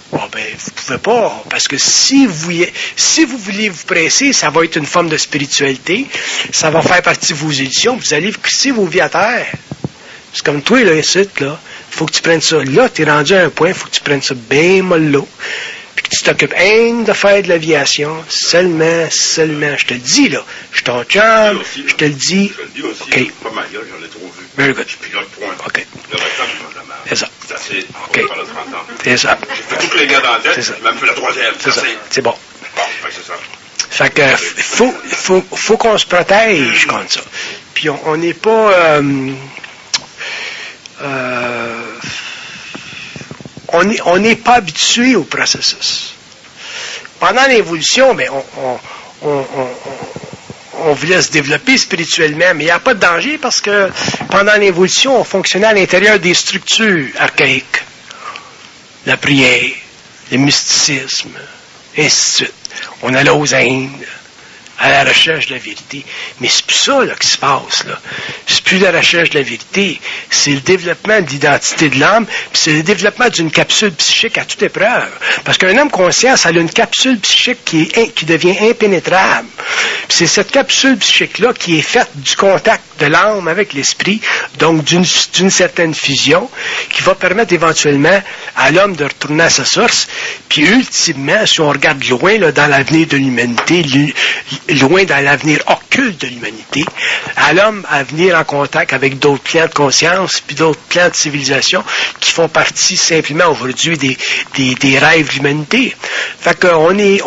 Bon, ben, vous pouvez pas, parce que si vous voulez vous presser, ça va être une forme de spiritualité, ça va faire partie de vos éditions, vous allez crisser vos vies à terre. C'est comme toi, là, ici, là, faut que tu prennes ça. Là, tu es rendu à un point, il faut que tu prennes ça bien mollo, puis que tu t'occupes de faire de l'aviation, seulement, je te le dis, là, je t'en chum, je te le dis. Je le dis aussi, OK. pas mal, j'en ai trop vu. Very good. Je pilote point. OK. Le restant, je mange la merde. C'est ça. C'est assez. OK. Pendant 30 ans. C'est ça. J'ai fait toutes les gars dans la tête, C'est ça. j'ai même fait la troisième. C'est ça. assez. C'est bon. Bon, fait que c'est ça. Fait que faut qu'on se protège contre ça. Puis on n'est pas on n'est pas habitué au processus. Pendant l'évolution, ben on voulait se développer spirituellement, mais il n'y a pas de danger parce que pendant l'évolution, on fonctionnait à l'intérieur des structures archaïques. La prière, le mysticisme, et ainsi de suite. On allait aux Indes, à la recherche de la vérité. Mais c'est plus ça là, qui se passe. Là. C'est plus la recherche de la vérité. C'est le développement de l'identité de l'âme, puis c'est le développement d'une capsule psychique à toute épreuve. Parce qu'un homme conscient, ça a une capsule psychique qui devient impénétrable. Puis c'est cette capsule psychique-là qui est faite du contact de l'âme avec l'esprit, donc d'une certaine fusion, qui va permettre éventuellement à l'homme de retourner à sa source. Puis ultimement, si on regarde loin là, dans l'avenir de l'humanité, loin dans l'avenir occulte de l'humanité, à l'homme à venir en contact avec d'autres plans de conscience, puis d'autres plans de civilisation qui font partie simplement aujourd'hui des rêves de l'humanité. Fait qu'on est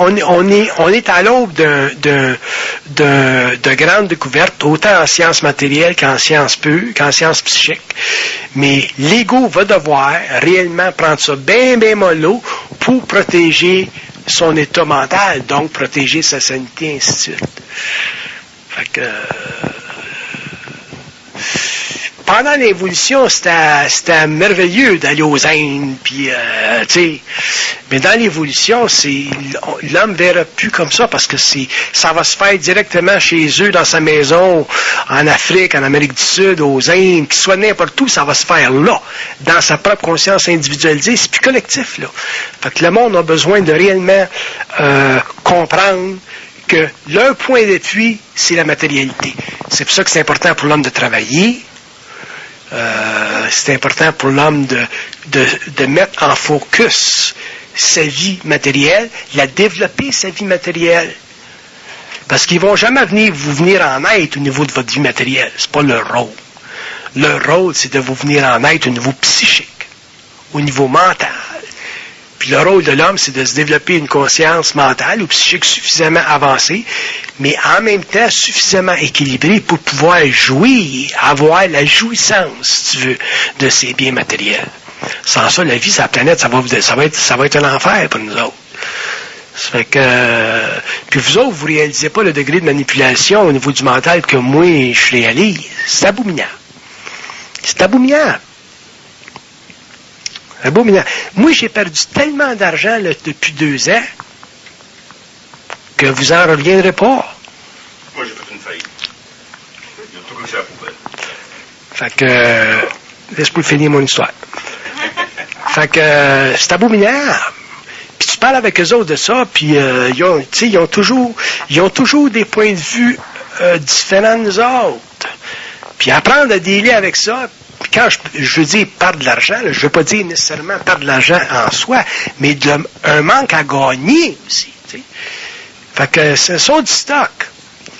à l'aube de grandes découvertes, autant en sciences matérielles qu'en sciences pures, qu'en sciences psychiques. Mais l'ego va devoir réellement prendre ça bien, bien mollo pour protéger son état mental, donc protéger sa sanité, ainsi de suite. Fait que pendant l'évolution, c'était merveilleux d'aller aux Indes, puis tu sais, mais dans l'évolution, l'homme ne verra plus comme ça parce que ça va se faire directement chez eux, dans sa maison, en Afrique, en Amérique du Sud, aux Indes, qu'il soit n'importe où, ça va se faire là, dans sa propre conscience individualisée, c'est plus collectif, là. Fait que le monde a besoin de réellement comprendre que leur point d'appui, c'est la matérialité. C'est pour ça que c'est important pour l'homme de travailler. C'est important pour l'homme de mettre en focus sa vie matérielle, la développer sa vie matérielle. Parce qu'ils ne vont jamais vous venir en aide au niveau de votre vie matérielle. C'est pas leur rôle. Leur rôle, c'est de vous venir en aide au niveau psychique, au niveau mental. Puis le rôle de l'homme, c'est de se développer une conscience mentale ou psychique suffisamment avancée, mais en même temps suffisamment équilibrée pour pouvoir jouir, avoir la jouissance, si tu veux, de ces biens matériels. Sans ça, la vie sur la planète, ça va être un enfer pour nous autres. Ça fait que... puis vous autres, vous ne réalisez pas le degré de manipulation au niveau du mental que moi, je réalise. C'est abominable. C'est abominable. Abominable. Moi, j'ai perdu tellement d'argent là, depuis 2 ans que vous n'en reviendrez pas. Moi, j'ai fait une faillite. Ils ont tout couché à la poubelle. Fait que... laisse-moi finir mon histoire. Fait que c'est abominable. Puis tu parles avec eux autres de ça, puis ils ont toujours des points de vue différents de nous autres. Puis apprendre à dealer avec ça, puis quand je veux dire perdre de l'argent, là, je ne veux pas dire nécessairement perdre de l'argent en soi, mais un manque à gagner aussi. T'sais. Fait que c'est ça du stock.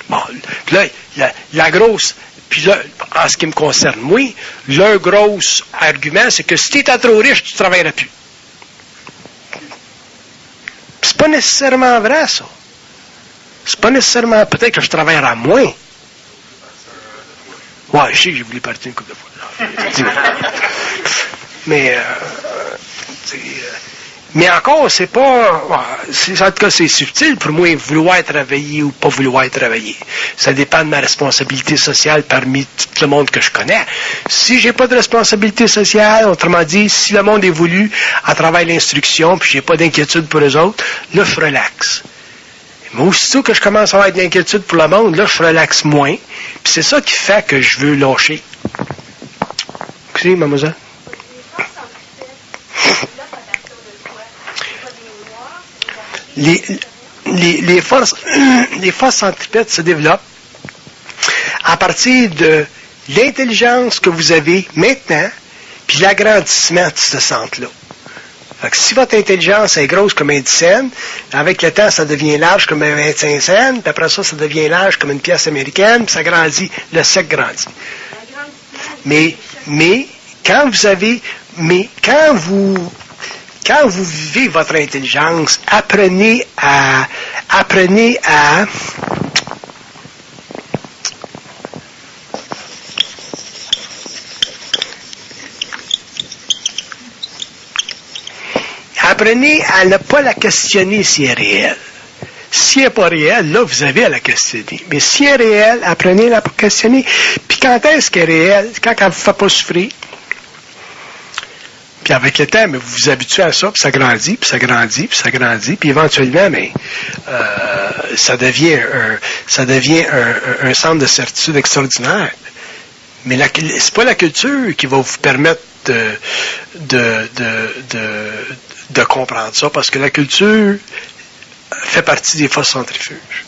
Bon, là, la grosse... Puis là, en ce qui me concerne, moi, le gros argument, c'est que si tu étais trop riche, tu ne travaillerais plus. C'est pas nécessairement vrai, ça. C'est pas nécessairement... Peut-être que je travaillerai moins. Ouais, je sais que j'ai voulu partir une couple de fois. Mais encore, c'est pas... en tout cas, c'est subtil pour moi, vouloir travailler ou pas vouloir travailler. Ça dépend de ma responsabilité sociale parmi tout le monde que je connais. Si j'ai pas de responsabilité sociale, autrement dit, si le monde évolue à travers l'instruction, puis j'ai pas d'inquiétude pour eux autres, là, je relaxe. Mais aussitôt que je commence à avoir de l'inquiétude pour le monde, là, je relaxe moins. Puis c'est ça qui fait que je veux lâcher. Excusez, mademoiselle. Les forces centripètes se développent à partir de l'intelligence que vous avez maintenant, puis l'agrandissement de ce centre-là. Fait que si votre intelligence est grosse comme un 10 cents, avec le temps, ça devient large comme un 25 cents, puis après ça devient large comme une pièce américaine, puis ça grandit, le cercle grandit. Mais quand vous vivez votre intelligence, apprenez à ne pas la questionner si elle est réelle. Si elle n'est pas réelle, là, vous avez à la questionner. Mais si elle est réelle, apprenez à la questionner. Puis quand est-ce qu'elle est réelle? Quand elle ne vous fait pas souffrir. Puis avec le temps, mais vous vous habituez à ça, puis ça grandit, puis ça grandit, puis ça grandit, puis éventuellement, mais ça devient un centre de certitude extraordinaire. Mais c'est pas la culture qui va vous permettre de comprendre ça, parce que la culture fait partie des forces centrifuges.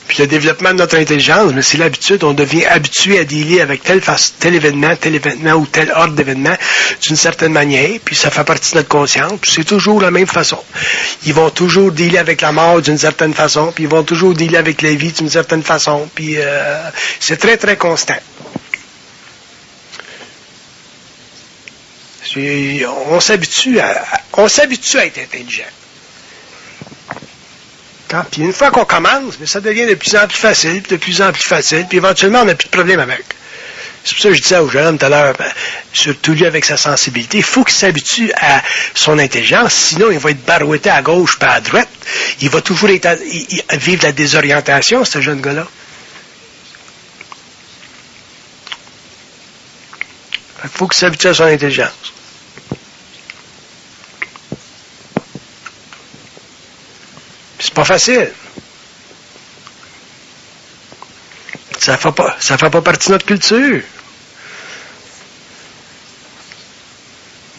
Puis le développement de notre intelligence, mais c'est l'habitude, on devient habitué à dealer avec tel événement ou tel ordre d'événement d'une certaine manière, puis ça fait partie de notre conscience, puis c'est toujours la même façon. Ils vont toujours dealer avec la mort d'une certaine façon, puis ils vont toujours dealer avec la vie d'une certaine façon, puis c'est très, très constant. On s'habitue à être intelligent. Puis une fois qu'on commence, mais ça devient de plus en plus facile, puis éventuellement, on n'a plus de problème avec. C'est pour ça que je disais aux jeunes tout à l'heure, surtout lui avec sa sensibilité, il faut qu'il s'habitue à son intelligence, sinon il va être barouetté à gauche pas à droite. Il va toujours vivre de la désorientation, ce jeune gars-là. Il faut qu'il s'habitue à son intelligence. C'est pas facile. Ça fait pas partie de notre culture.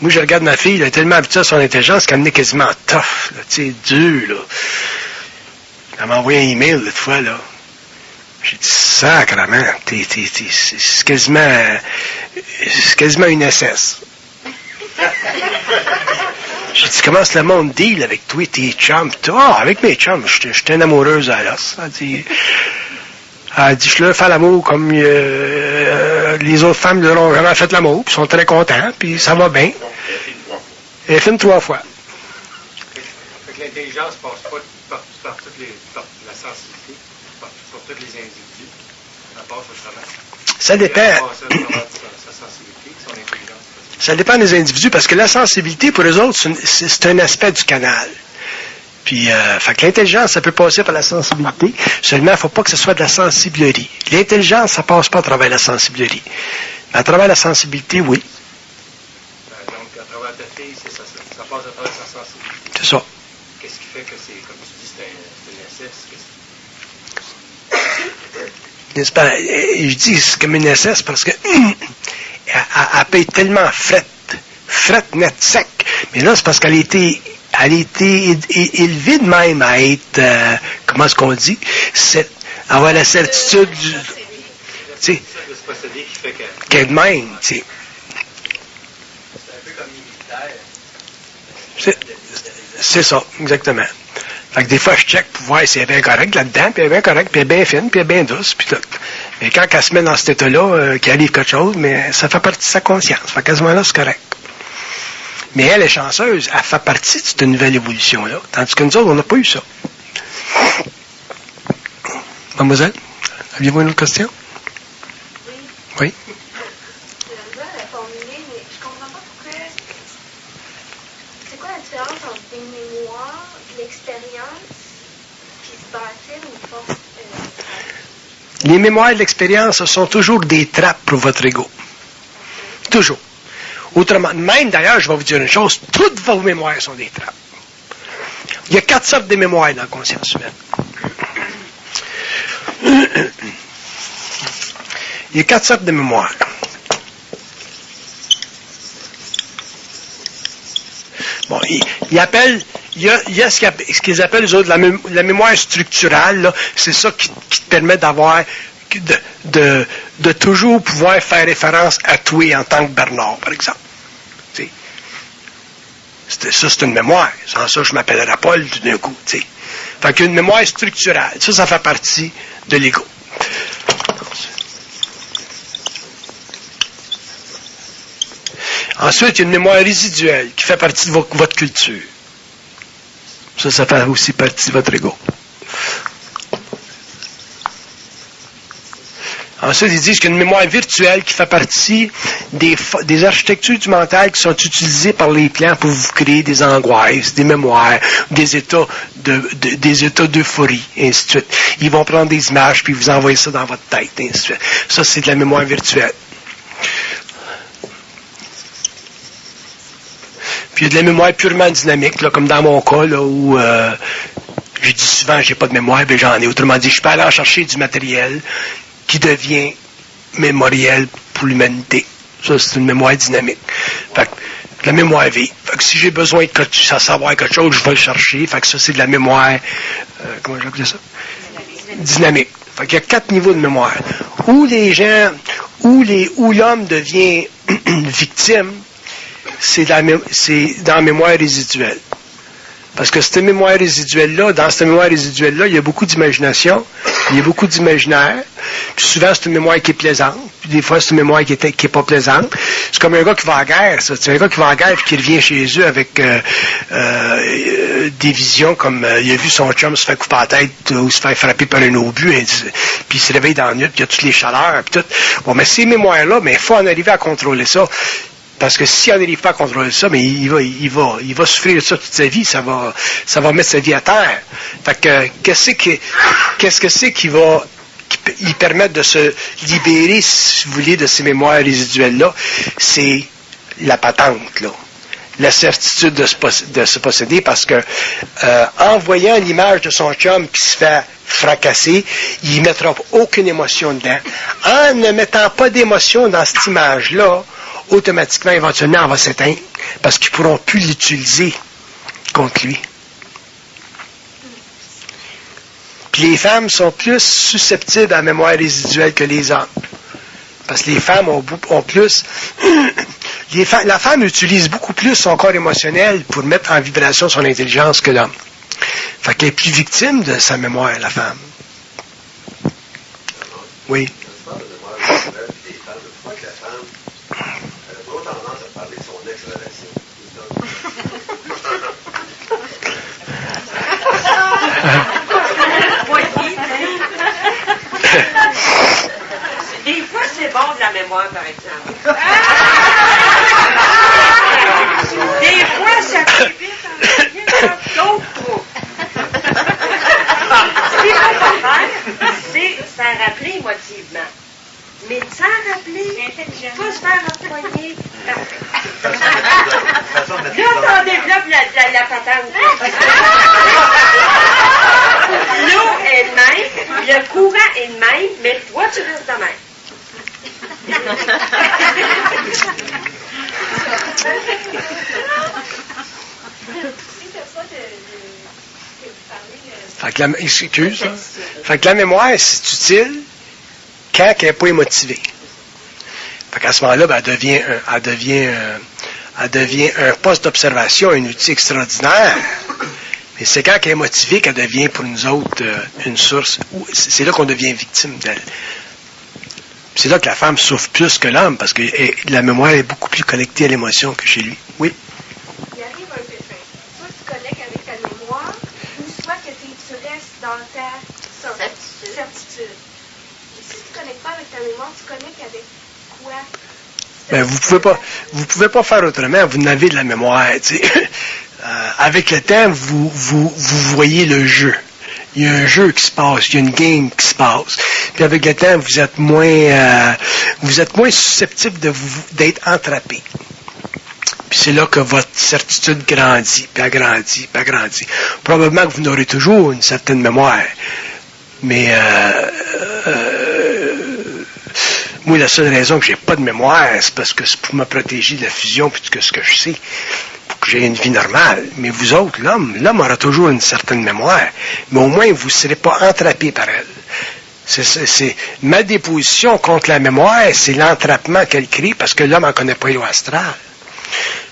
Moi, je regarde ma fille, elle est tellement habituée à son intelligence qu'elle est quasiment tough, là, tu sais, dur, là. Elle m'a envoyé un email l'autre fois, là. J'ai dit, sacrement, c'est quasiment une SS. J'ai dit, comment le monde deal avec toi, tes chums? Ah, avec mes chums, j'étais une amoureuse à l'os. Elle dit, je leur fais l'amour comme les autres femmes leur ont jamais fait l'amour, puis ils sont très contents, puis ça va bien. Elle filme 3 fois. Fait que l'intelligence passe pas par la sensibilité, sur tous les individus. Elle passe au travers. Ça dépend. Ça dépend des individus, parce que la sensibilité, pour eux autres, c'est un aspect du canal. Puis, fait que l'intelligence, ça peut passer par la sensibilité. Seulement, il ne faut pas que ce soit de la sensiblerie. L'intelligence, ça passe pas à travers la sensiblerie. Mais à travers la sensibilité, oui. Donc, à travers ta fille, ça passe à travers sa sensibilité. C'est ça. Qu'est-ce qui fait que c'est, comme tu dis, c'est une SS? N'est-ce pas? Je dis c'est comme une SS parce que elle paye tellement fret, net, sec. Mais là, c'est parce qu'elle a été élevée de même à être, comment est-ce qu'on dit? Avoir la certitude du... Tu sais, de se posséder qui fait qu'elle est de même, tu sais. C'est un peu comme les militaires. C'est ça, exactement. Fait que des fois, je check pour voir si elle est bien correcte là-dedans, puis elle est bien correcte, puis elle est bien fine, puis elle est bien douce, puis tout. Mais quand elle se met dans cet état-là, qu'il arrive quelque chose, mais ça fait partie de sa conscience. Fait qu'à ce moment-là, c'est correct. Mais elle est chanceuse, elle fait partie de cette nouvelle évolution-là. Tandis que nous autres, on n'a pas eu ça. Mademoiselle, aviez-vous une autre question? Oui. C'est la misère à la formuler, mais je comprends pas pourquoi. C'est quoi la différence entre des mémoires, de l'expérience, qui se bâtissent une force. Les mémoires de l'expérience, ce sont toujours des trappes pour votre ego. Toujours. Autrement, même d'ailleurs, je vais vous dire une chose, toutes vos mémoires sont des trappes. Il y a 4 sortes de mémoires dans la conscience humaine. Il y a 4 sortes de mémoires. Bon, il y a ce qu'ils appellent, eux autres, la mémoire structurale, là, c'est ça qui te permet d'avoir, de toujours pouvoir faire référence à toi en tant que Bernard, par exemple. Ça, c'est une mémoire. Sans ça, je m'appellerais Paul tout d'un coup. T'sais. Fait qu'une mémoire structurale, ça fait partie de l'ego. Ensuite, il y a une mémoire résiduelle qui fait partie de votre culture. Ça fait aussi partie de votre ego. Ensuite, ils disent qu'il y a une mémoire virtuelle qui fait partie des architectures du mental qui sont utilisées par les plans pour vous créer des angoisses, des mémoires, des états d'euphorie, et ainsi de suite. Ils vont prendre des images puis vous envoyer ça dans votre tête, et ainsi de suite. Ça, c'est de la mémoire virtuelle. Puis il y a de la mémoire purement dynamique, là, comme dans mon cas, là, où je dis souvent j'ai pas de mémoire, mais j'en ai. Autrement dit, je peux aller en chercher du matériel qui devient mémoriel pour l'humanité. Ça, c'est une mémoire dynamique. Fait que, la mémoire vive. Fait que si j'ai besoin de savoir quelque chose, je vais le chercher. Fait que ça, c'est de la mémoire, comment j'appelle ça? Dynamique. Fait qu'il y a 4 niveaux de mémoire. Où l'homme devient victime, c'est dans la mémoire résiduelle. Parce que cette mémoire résiduelle-là, dans cette mémoire résiduelle-là, il y a beaucoup d'imagination, il y a beaucoup d'imaginaire, puis souvent c'est une mémoire qui est plaisante, puis des fois c'est une mémoire qui est pas plaisante. C'est comme un gars qui va en guerre, ça. C'est un gars qui va en guerre et qui revient chez eux avec des visions comme il a vu son chum se faire couper la tête ou se faire frapper par un obus, puis il se réveille dans la nuit, puis il y a toutes les chaleurs, puis tout. Bon, mais ces mémoires-là, mais il faut en arriver à contrôler ça. Parce que si on n'arrive pas à contrôler ça, mais il va souffrir de ça toute sa vie, ça va mettre sa vie à terre. Fait que, qu'est-ce que c'est qui va lui permettre de se libérer, si vous voulez, de ces mémoires résiduelles-là? C'est la patente, là. La certitude de se posséder, parce que, en voyant l'image de son chum qui se fait fracasser, il ne mettra aucune émotion dedans. En ne mettant pas d'émotion dans cette image-là, automatiquement, éventuellement, elle va s'éteindre parce qu'ils ne pourront plus l'utiliser contre lui. Puis les femmes sont plus susceptibles à la mémoire résiduelle que les hommes. Parce que les femmes ont plus... la femme utilise beaucoup plus son corps émotionnel pour mettre en vibration son intelligence que l'homme. Fait qu'elle est plus victime de sa mémoire, la femme. Oui. Des fois, c'est bon de la mémoire, par exemple. Des fois, ça fait vite en d'autres trop. rappeler émotivement. Mais de s'en rappeler, pas se faire empoigner. Là, on développe la patente. L'eau est de même, le courant est de même, mais toi, tu restes de même. Fait que la mémoire, c'est utile quand elle n'est pas émotivée. Fait qu'à ce moment-là, ben, elle devient un poste d'observation, un outil extraordinaire. Mais c'est quand elle est motivée qu'elle devient pour nous autres une source. C'est là qu'on devient victime d'elle. C'est là que la femme souffre plus que l'homme, parce que la mémoire est beaucoup plus connectée à l'émotion que chez lui. Oui? Il arrive un pépin. Soit tu connectes avec ta mémoire, ou soit que tu restes dans ta certitude. Et si tu ne connectes pas avec ta mémoire, tu connectes avec quoi? Ben, vous pouvez pas faire autrement. Vous n'avez de la mémoire, tu sais. Avec le temps, vous voyez le jeu. Il y a un jeu qui se passe, il y a une game qui se passe. Puis avec le temps, vous êtes moins susceptible d'être entrappé. Puis c'est là que votre certitude grandit, puis agrandit, puis agrandit. Probablement que vous n'aurez toujours une certaine mémoire. Mais moi, la seule raison que j'ai pas de mémoire, c'est parce que c'est pour me protéger de la fusion puis de ce que je sais. Que j'ai une vie normale. Mais vous autres, l'homme aura toujours une certaine mémoire. Mais au moins, vous ne serez pas entrappé par elle. C'est ma déposition contre la mémoire, c'est l'entrappement qu'elle crée parce que l'homme n'en connaît pas l'eau astrale.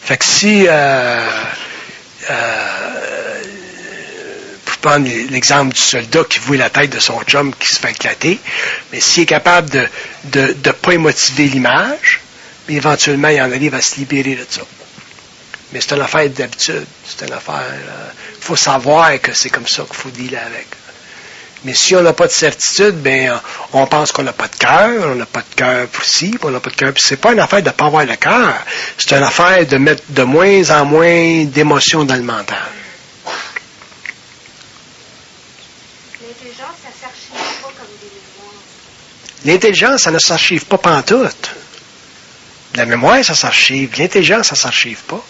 Fait que si pour prendre l'exemple du soldat qui voit la tête de son chum qui se fait éclater, mais s'il est capable de ne pas émotiver l'image, mais éventuellement, il en arrive à se libérer de ça. Mais c'est une affaire d'habitude. C'est une affaire... Il faut savoir que c'est comme ça qu'il faut dealer avec. Mais si on n'a pas de certitude, ben on pense qu'on n'a pas de cœur, on n'a pas de cœur pour ci, on n'a pas de cœur. Puis c'est pas une affaire de ne pas avoir le cœur. C'est une affaire de mettre de moins en moins d'émotions dans le mental. L'intelligence, ça ne s'archive pas comme des mémoires. L'intelligence, ça ne s'archive pas pantoute. La mémoire, ça s'archive. L'intelligence, ça ne s'archive pas.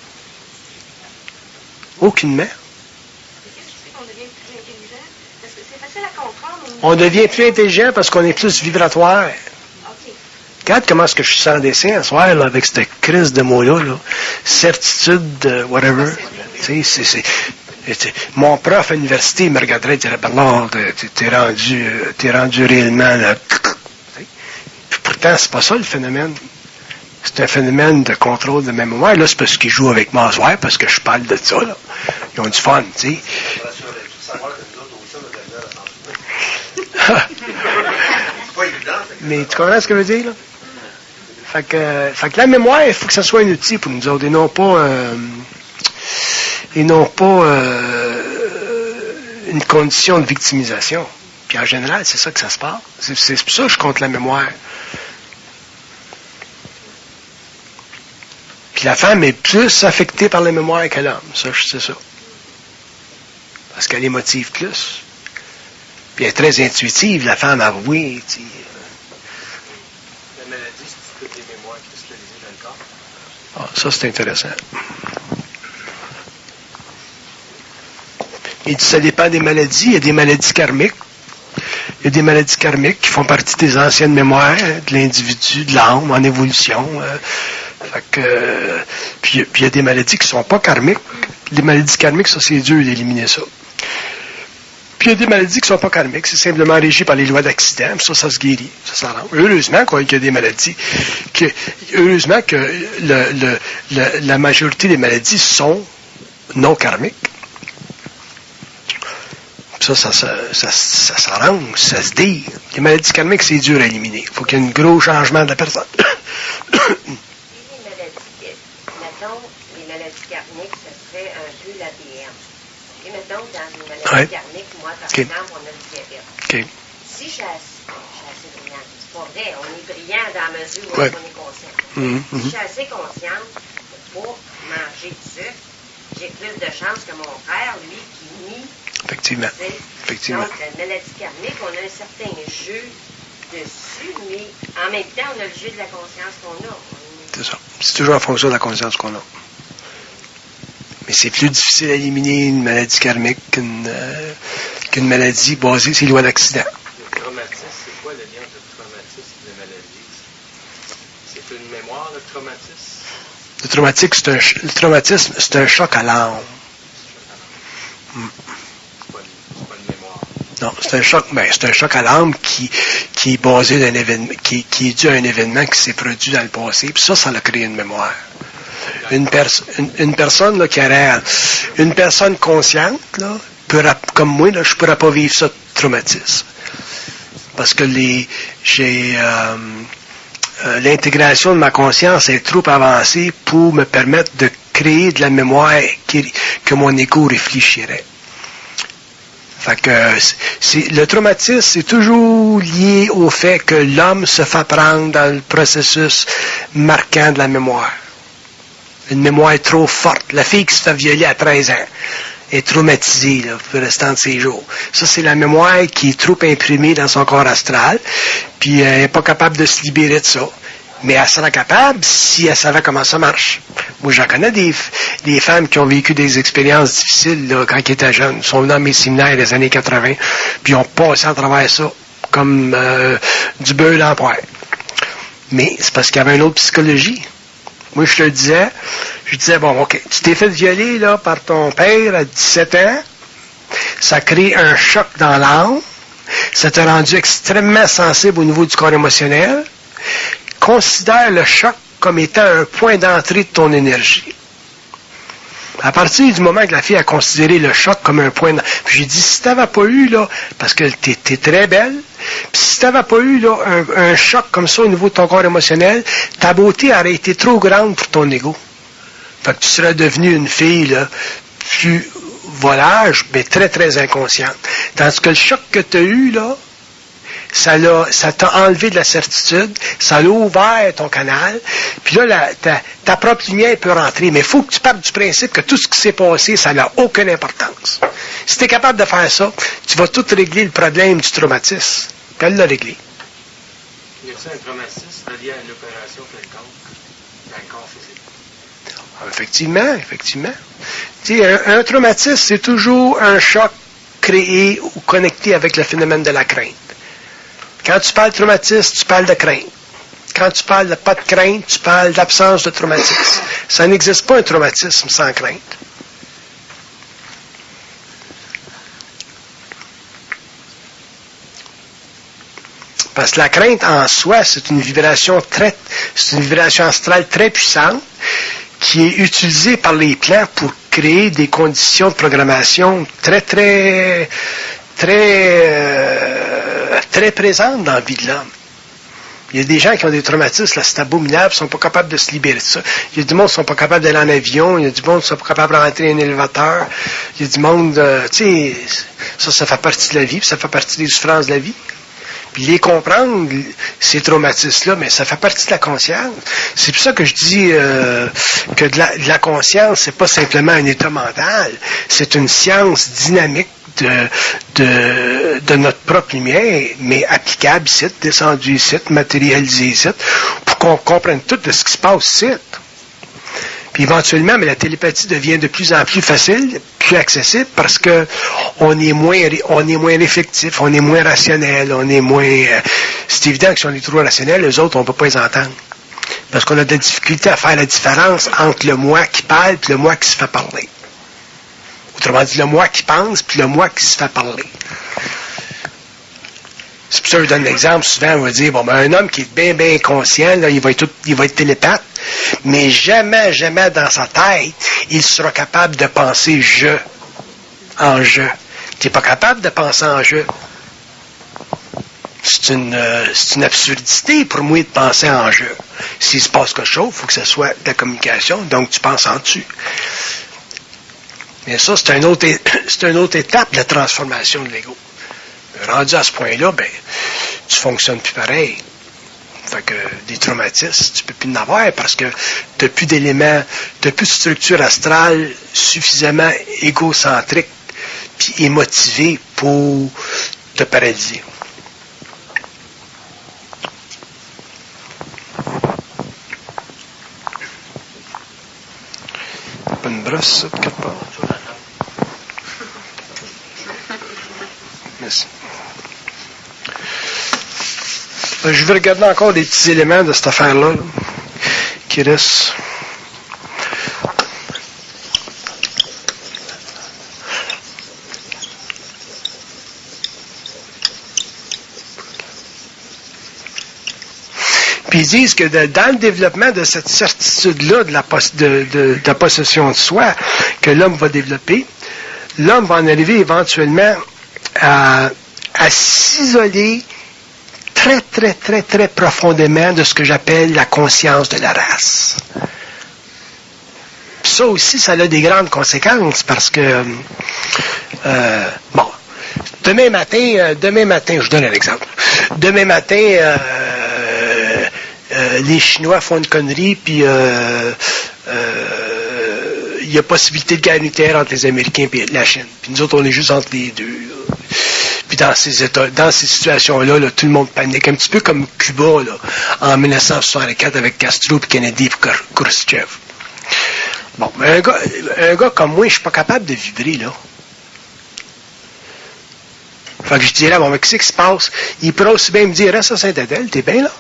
Aucunement. Qu'est-ce qui fait qu'on devient plus intelligent? Parce que c'est facile à comprendre. On devient plus intelligent parce qu'on est plus vibratoire. OK. Regarde comment est-ce que je suis sans dessin à soir, là, avec cette crise de mots-là. Là. Certitude, whatever. Tu sais, mon prof à l'université me regarderait et dirait, Bernard, t'es rendu réellement... Là. Puis pourtant, c'est pas ça le phénomène. C'est un phénomène de contrôle de ma mémoire. Là, c'est parce qu'ils jouent avec moi ce soir, parce que je parle de ça. Là. Ils ont du fun, tu sais. Mais tu comprends ce que je veux dire, là? Fait que la mémoire, il faut que ça soit un outil pour nous autres, et non pas une condition de victimisation. Puis en général, c'est ça que ça se passe. C'est pour ça que je compte la mémoire. Puis la femme est plus affectée par la mémoire que l'homme. Ça, je sais ça. Parce qu'elle émotive plus. Puis elle est très intuitive, la femme, avouée. Tu sais. La maladie, c'est toutes les mémoires cristallisées dans le corps. Ah, ça, c'est intéressant. Et ça dépend des maladies. Il y a des maladies karmiques. Il y a des maladies karmiques qui font partie des anciennes mémoires de l'individu, de l'âme, en évolution. Fait que, puis il y a des maladies qui ne sont pas karmiques. Les maladies karmiques, ça, c'est dur d'éliminer ça. Puis il y a des maladies qui ne sont pas karmiques. C'est simplement régi par les lois d'accident. Puis ça se guérit. Ça s'arrange. Heureusement qu'il y a des maladies. Heureusement que la majorité des maladies sont non karmiques. Ça s'arrange, ça se dit. Les maladies karmiques, c'est dur à éliminer. Il faut qu'il y ait un gros changement de la personne. Les maladies karmiques, ce serait un peu l'ADN. Et mettons, dans une maladie karmique, moi, par exemple, on a le diabète. Okay. Si je suis assez brillante, c'est pas vrai, on est brillant dans la mesure où on est conscient. Si je suis assez consciente pour manger du sucre, j'ai plus de chances que mon frère, lui, qui nie. Effectivement. Donc, la maladie karmique, on a un certain jeu dessus, mais en même temps, on a le jeu de la conscience qu'on a. C'est ça. C'est toujours en fonction de la conscience qu'on a. Mais c'est plus difficile à éliminer une maladie karmique qu'une maladie basée sur les lois d'accident. Le traumatisme, c'est quoi le lien entre le traumatisme et la maladie? C'est une mémoire, le traumatisme? Le traumatisme, c'est un choc à l'âme. C'est pas une mémoire. Non, c'est un choc à l'âme qui est basé d'un événement, qui est dû à un événement qui s'est produit dans le passé, puis ça a créé une mémoire. Une personne là, qui aurait une personne consciente, là, comme moi, là, je ne pourrais pas vivre ça de traumatisme. Parce que l'intégration de ma conscience est trop avancée pour me permettre de créer de la mémoire que mon ego réfléchirait. Fait que le traumatisme, c'est toujours lié au fait que l'homme se fait prendre dans le processus marquant de la mémoire. Une mémoire trop forte. La fille qui se fait violer à 13 ans est traumatisée là, pour le restant de ses jours. Ça, c'est la mémoire qui est trop imprimée dans son corps astral, puis elle n'est pas capable de se libérer de ça. Mais elle sera capable si elle savait comment ça marche. Moi, j'en connais des femmes qui ont vécu des expériences difficiles là, quand elles étaient jeunes. Ils sont venus dans mes séminaires des années 80, puis ils ont passé à travers ça comme du beurre dans le poêle. Mais c'est parce qu'il y avait une autre psychologie. Moi, je disais, bon, OK, tu t'es fait violer là, par ton père à 17 ans, ça crée un choc dans l'âme, ça t'a rendu extrêmement sensible au niveau du corps émotionnel. Considère le choc comme étant un point d'entrée de ton énergie. À partir du moment que la fille a considéré le choc comme un point d'entrée, puis j'ai dit, si tu n'avais pas eu, là, parce que t'es très belle, puis si tu n'avais pas eu là, un choc comme ça au niveau de ton corps émotionnel, ta beauté aurait été trop grande pour ton ego. Fait que tu serais devenue une fille là, plus volage, mais très, très inconsciente. Tandis que le choc que tu as eu, là, ça t'a enlevé de la certitude, ça a ouvert ton canal, puis là, ta propre lumière peut rentrer, mais il faut que tu partes du principe que tout ce qui s'est passé, ça n'a aucune importance. Si tu es capable de faire ça, tu vas tout régler le problème du traumatisme. Puis elle l'a réglé. Y a-t-il un traumatisme relié à une opération quelconque dans le corps physique? Effectivement. Tu sais, un traumatisme, c'est toujours un choc créé ou connecté avec le phénomène de la crainte. Quand tu parles de traumatisme, tu parles de crainte. Quand tu parles de pas de crainte, tu parles d'absence de traumatisme. Ça n'existe pas un traumatisme sans crainte. Parce que la crainte en soi, c'est une vibration astrale très puissante qui est utilisée par les plans pour créer des conditions de programmation très présentes dans la vie de l'homme. Il y a des gens qui ont des traumatismes, là, c'est abominable, ils ne sont pas capables de se libérer de ça. Il y a du monde qui ne sont pas capables d'aller en avion, il y a du monde qui ne sont pas capables de rentrer dans un élévateur, il y a du monde, tu sais, ça fait partie de la vie, puis ça fait partie des souffrances de la vie. Puis les comprendre, ces traumatismes-là, mais ça fait partie de la conscience. C'est pour ça que je dis que de la conscience, c'est pas simplement un état mental, c'est une science dynamique de notre propre lumière, mais applicable ici, descendue ici, matérialisée ici, pour qu'on comprenne tout de ce qui se passe ici. Puis éventuellement, mais la télépathie devient de plus en plus facile, plus accessible, parce que on est moins réflectif, on est moins rationnel, c'est évident que si on est trop rationnel, les autres, on ne peut pas les entendre. Parce qu'on a de la difficulté à faire la différence entre le moi qui parle et le moi qui se fait parler. Autrement dit, le moi qui pense puis le moi qui se fait parler. C'est pour ça que je donne l'exemple, souvent on va dire, bon, ben, un homme qui est bien conscient, là, il va être télépathe, mais jamais dans sa tête, il sera capable de penser je en je. Tu n'es pas capable de penser en je. C'est une absurdité pour moi de penser en je. S'il se passe quelque chose, il faut que ce soit de la communication, donc tu penses en tu. Mais ça, c'est une autre étape de la transformation de l'ego. Rendu à ce point-là, ben, tu fonctionnes plus pareil. Fait que des traumatismes, tu peux plus en avoir parce que tu n'as plus d'éléments, tu n'as plus de structure astrale suffisamment égocentrique puis émotivée pour te paralyser. brosse, ça, quelque part. Merci. Je vais regarder encore des petits éléments de cette affaire-là, là, qui restent. Puis ils disent que dans le développement de cette certitude-là de la possession de soi que l'homme va développer, l'homme va en arriver éventuellement à s'isoler très, très, très, très profondément de ce que j'appelle la conscience de la race. Puis ça aussi, ça a des grandes conséquences parce que, demain matin, je vous donne un exemple. Demain matin, les Chinois font une connerie, puis il y a possibilité de guerre nucléaire entre les Américains et la Chine. Puis nous autres, on est juste entre les deux. Puis dans ces situations-là, là, tout le monde panique. Un petit peu comme Cuba, là, en 1964 avec Castro, puis Kennedy, puis Khrushchev. Bon, mais un gars comme moi, je suis pas capable de vibrer, là. Fait que je dirais, bon, mais qu'est-ce qui se passe? Il pourrait aussi bien me dire, reste à Saint-Adèle, t'es bien là?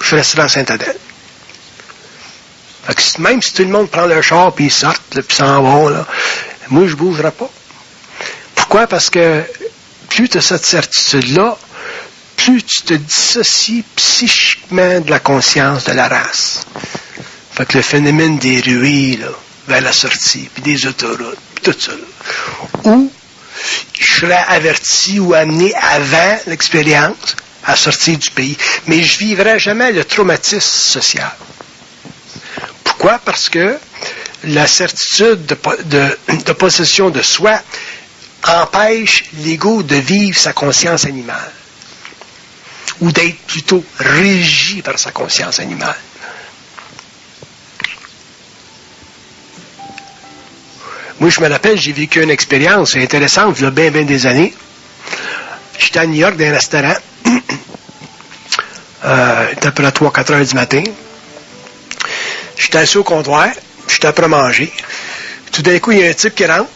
Je resterai à Saint-Adèle. Fait que même si tout le monde prend le char, puis ils sortent, puis s'en vont, là, moi, je ne bougerai pas. Pourquoi? Parce que plus tu as cette certitude-là, plus tu te dissocies psychiquement de la conscience de la race. Fait que le phénomène des ruées, là, vers la sortie, puis des autoroutes, puis tout ça, là. Ou je serais averti ou amené avant l'expérience à sortir du pays. Mais je ne vivrai jamais le traumatisme social. Pourquoi? Parce que la certitude de possession de soi empêche l'ego de vivre sa conscience animale. Ou d'être plutôt régi par sa conscience animale. Moi, je me rappelle, j'ai vécu une expérience intéressante, il y a bien des années. J'étais à New York dans un restaurant. Il était à peu près 3-4 heures du matin. J'étais assis au comptoir, j'étais après manger. Tout d'un coup, il y a un type qui rentre,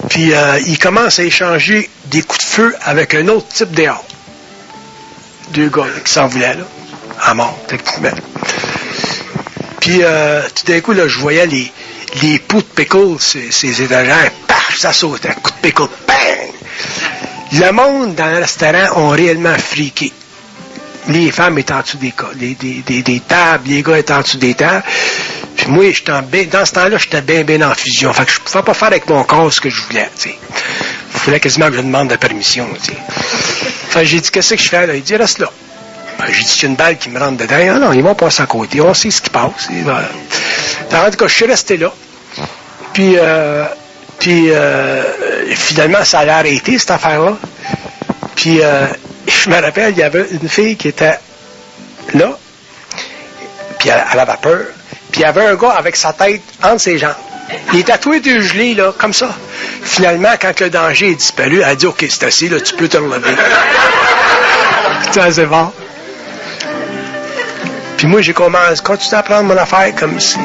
puis il commence à échanger des coups de feu avec un autre type dehors. Deux gars là, qui s'en voulaient, là, à mort, techniquement. Puis tout d'un coup, là, je voyais les pots de pickles, ces étagères, paf, ça sautait, un coup de pickle, bang! Le monde dans le restaurant ont réellement friqué. Les femmes étaient en dessous des tables, les gars étaient en dessous des tables. Puis moi, dans ce temps-là, j'étais bien en fusion. Fait que je ne pouvais pas faire avec mon corps ce que je voulais, tu sais. Il fallait quasiment que je demande la permission, tu sais. Fait que j'ai dit, qu'est-ce que je fais là? Il dit, reste là. Ben, j'ai dit, c'est une balle qui me rentre dedans. Ah non, ils vont passer à côté. On sait ce qui passe. Et voilà. En tout cas, je suis resté là. Puis finalement, ça a arrêté, cette affaire-là. Puis, je me rappelle, il y avait une fille qui était là, puis elle avait peur. Puis il y avait un gars avec sa tête entre ses jambes. Il était tous les deux gelés, là, comme ça. Finalement, quand le danger est disparu, elle a dit, OK, c'est assez, là, tu peux te relever. Putain, c'est bon. Puis moi, j'ai continué à prendre mon affaire comme si...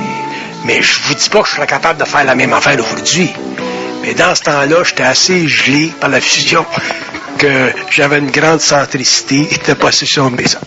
Mais je vous dis pas que je serais capable de faire la même affaire aujourd'hui. Mais dans ce temps-là, j'étais assez gelé par la fusion que j'avais une grande centricité de possession de mes hommes.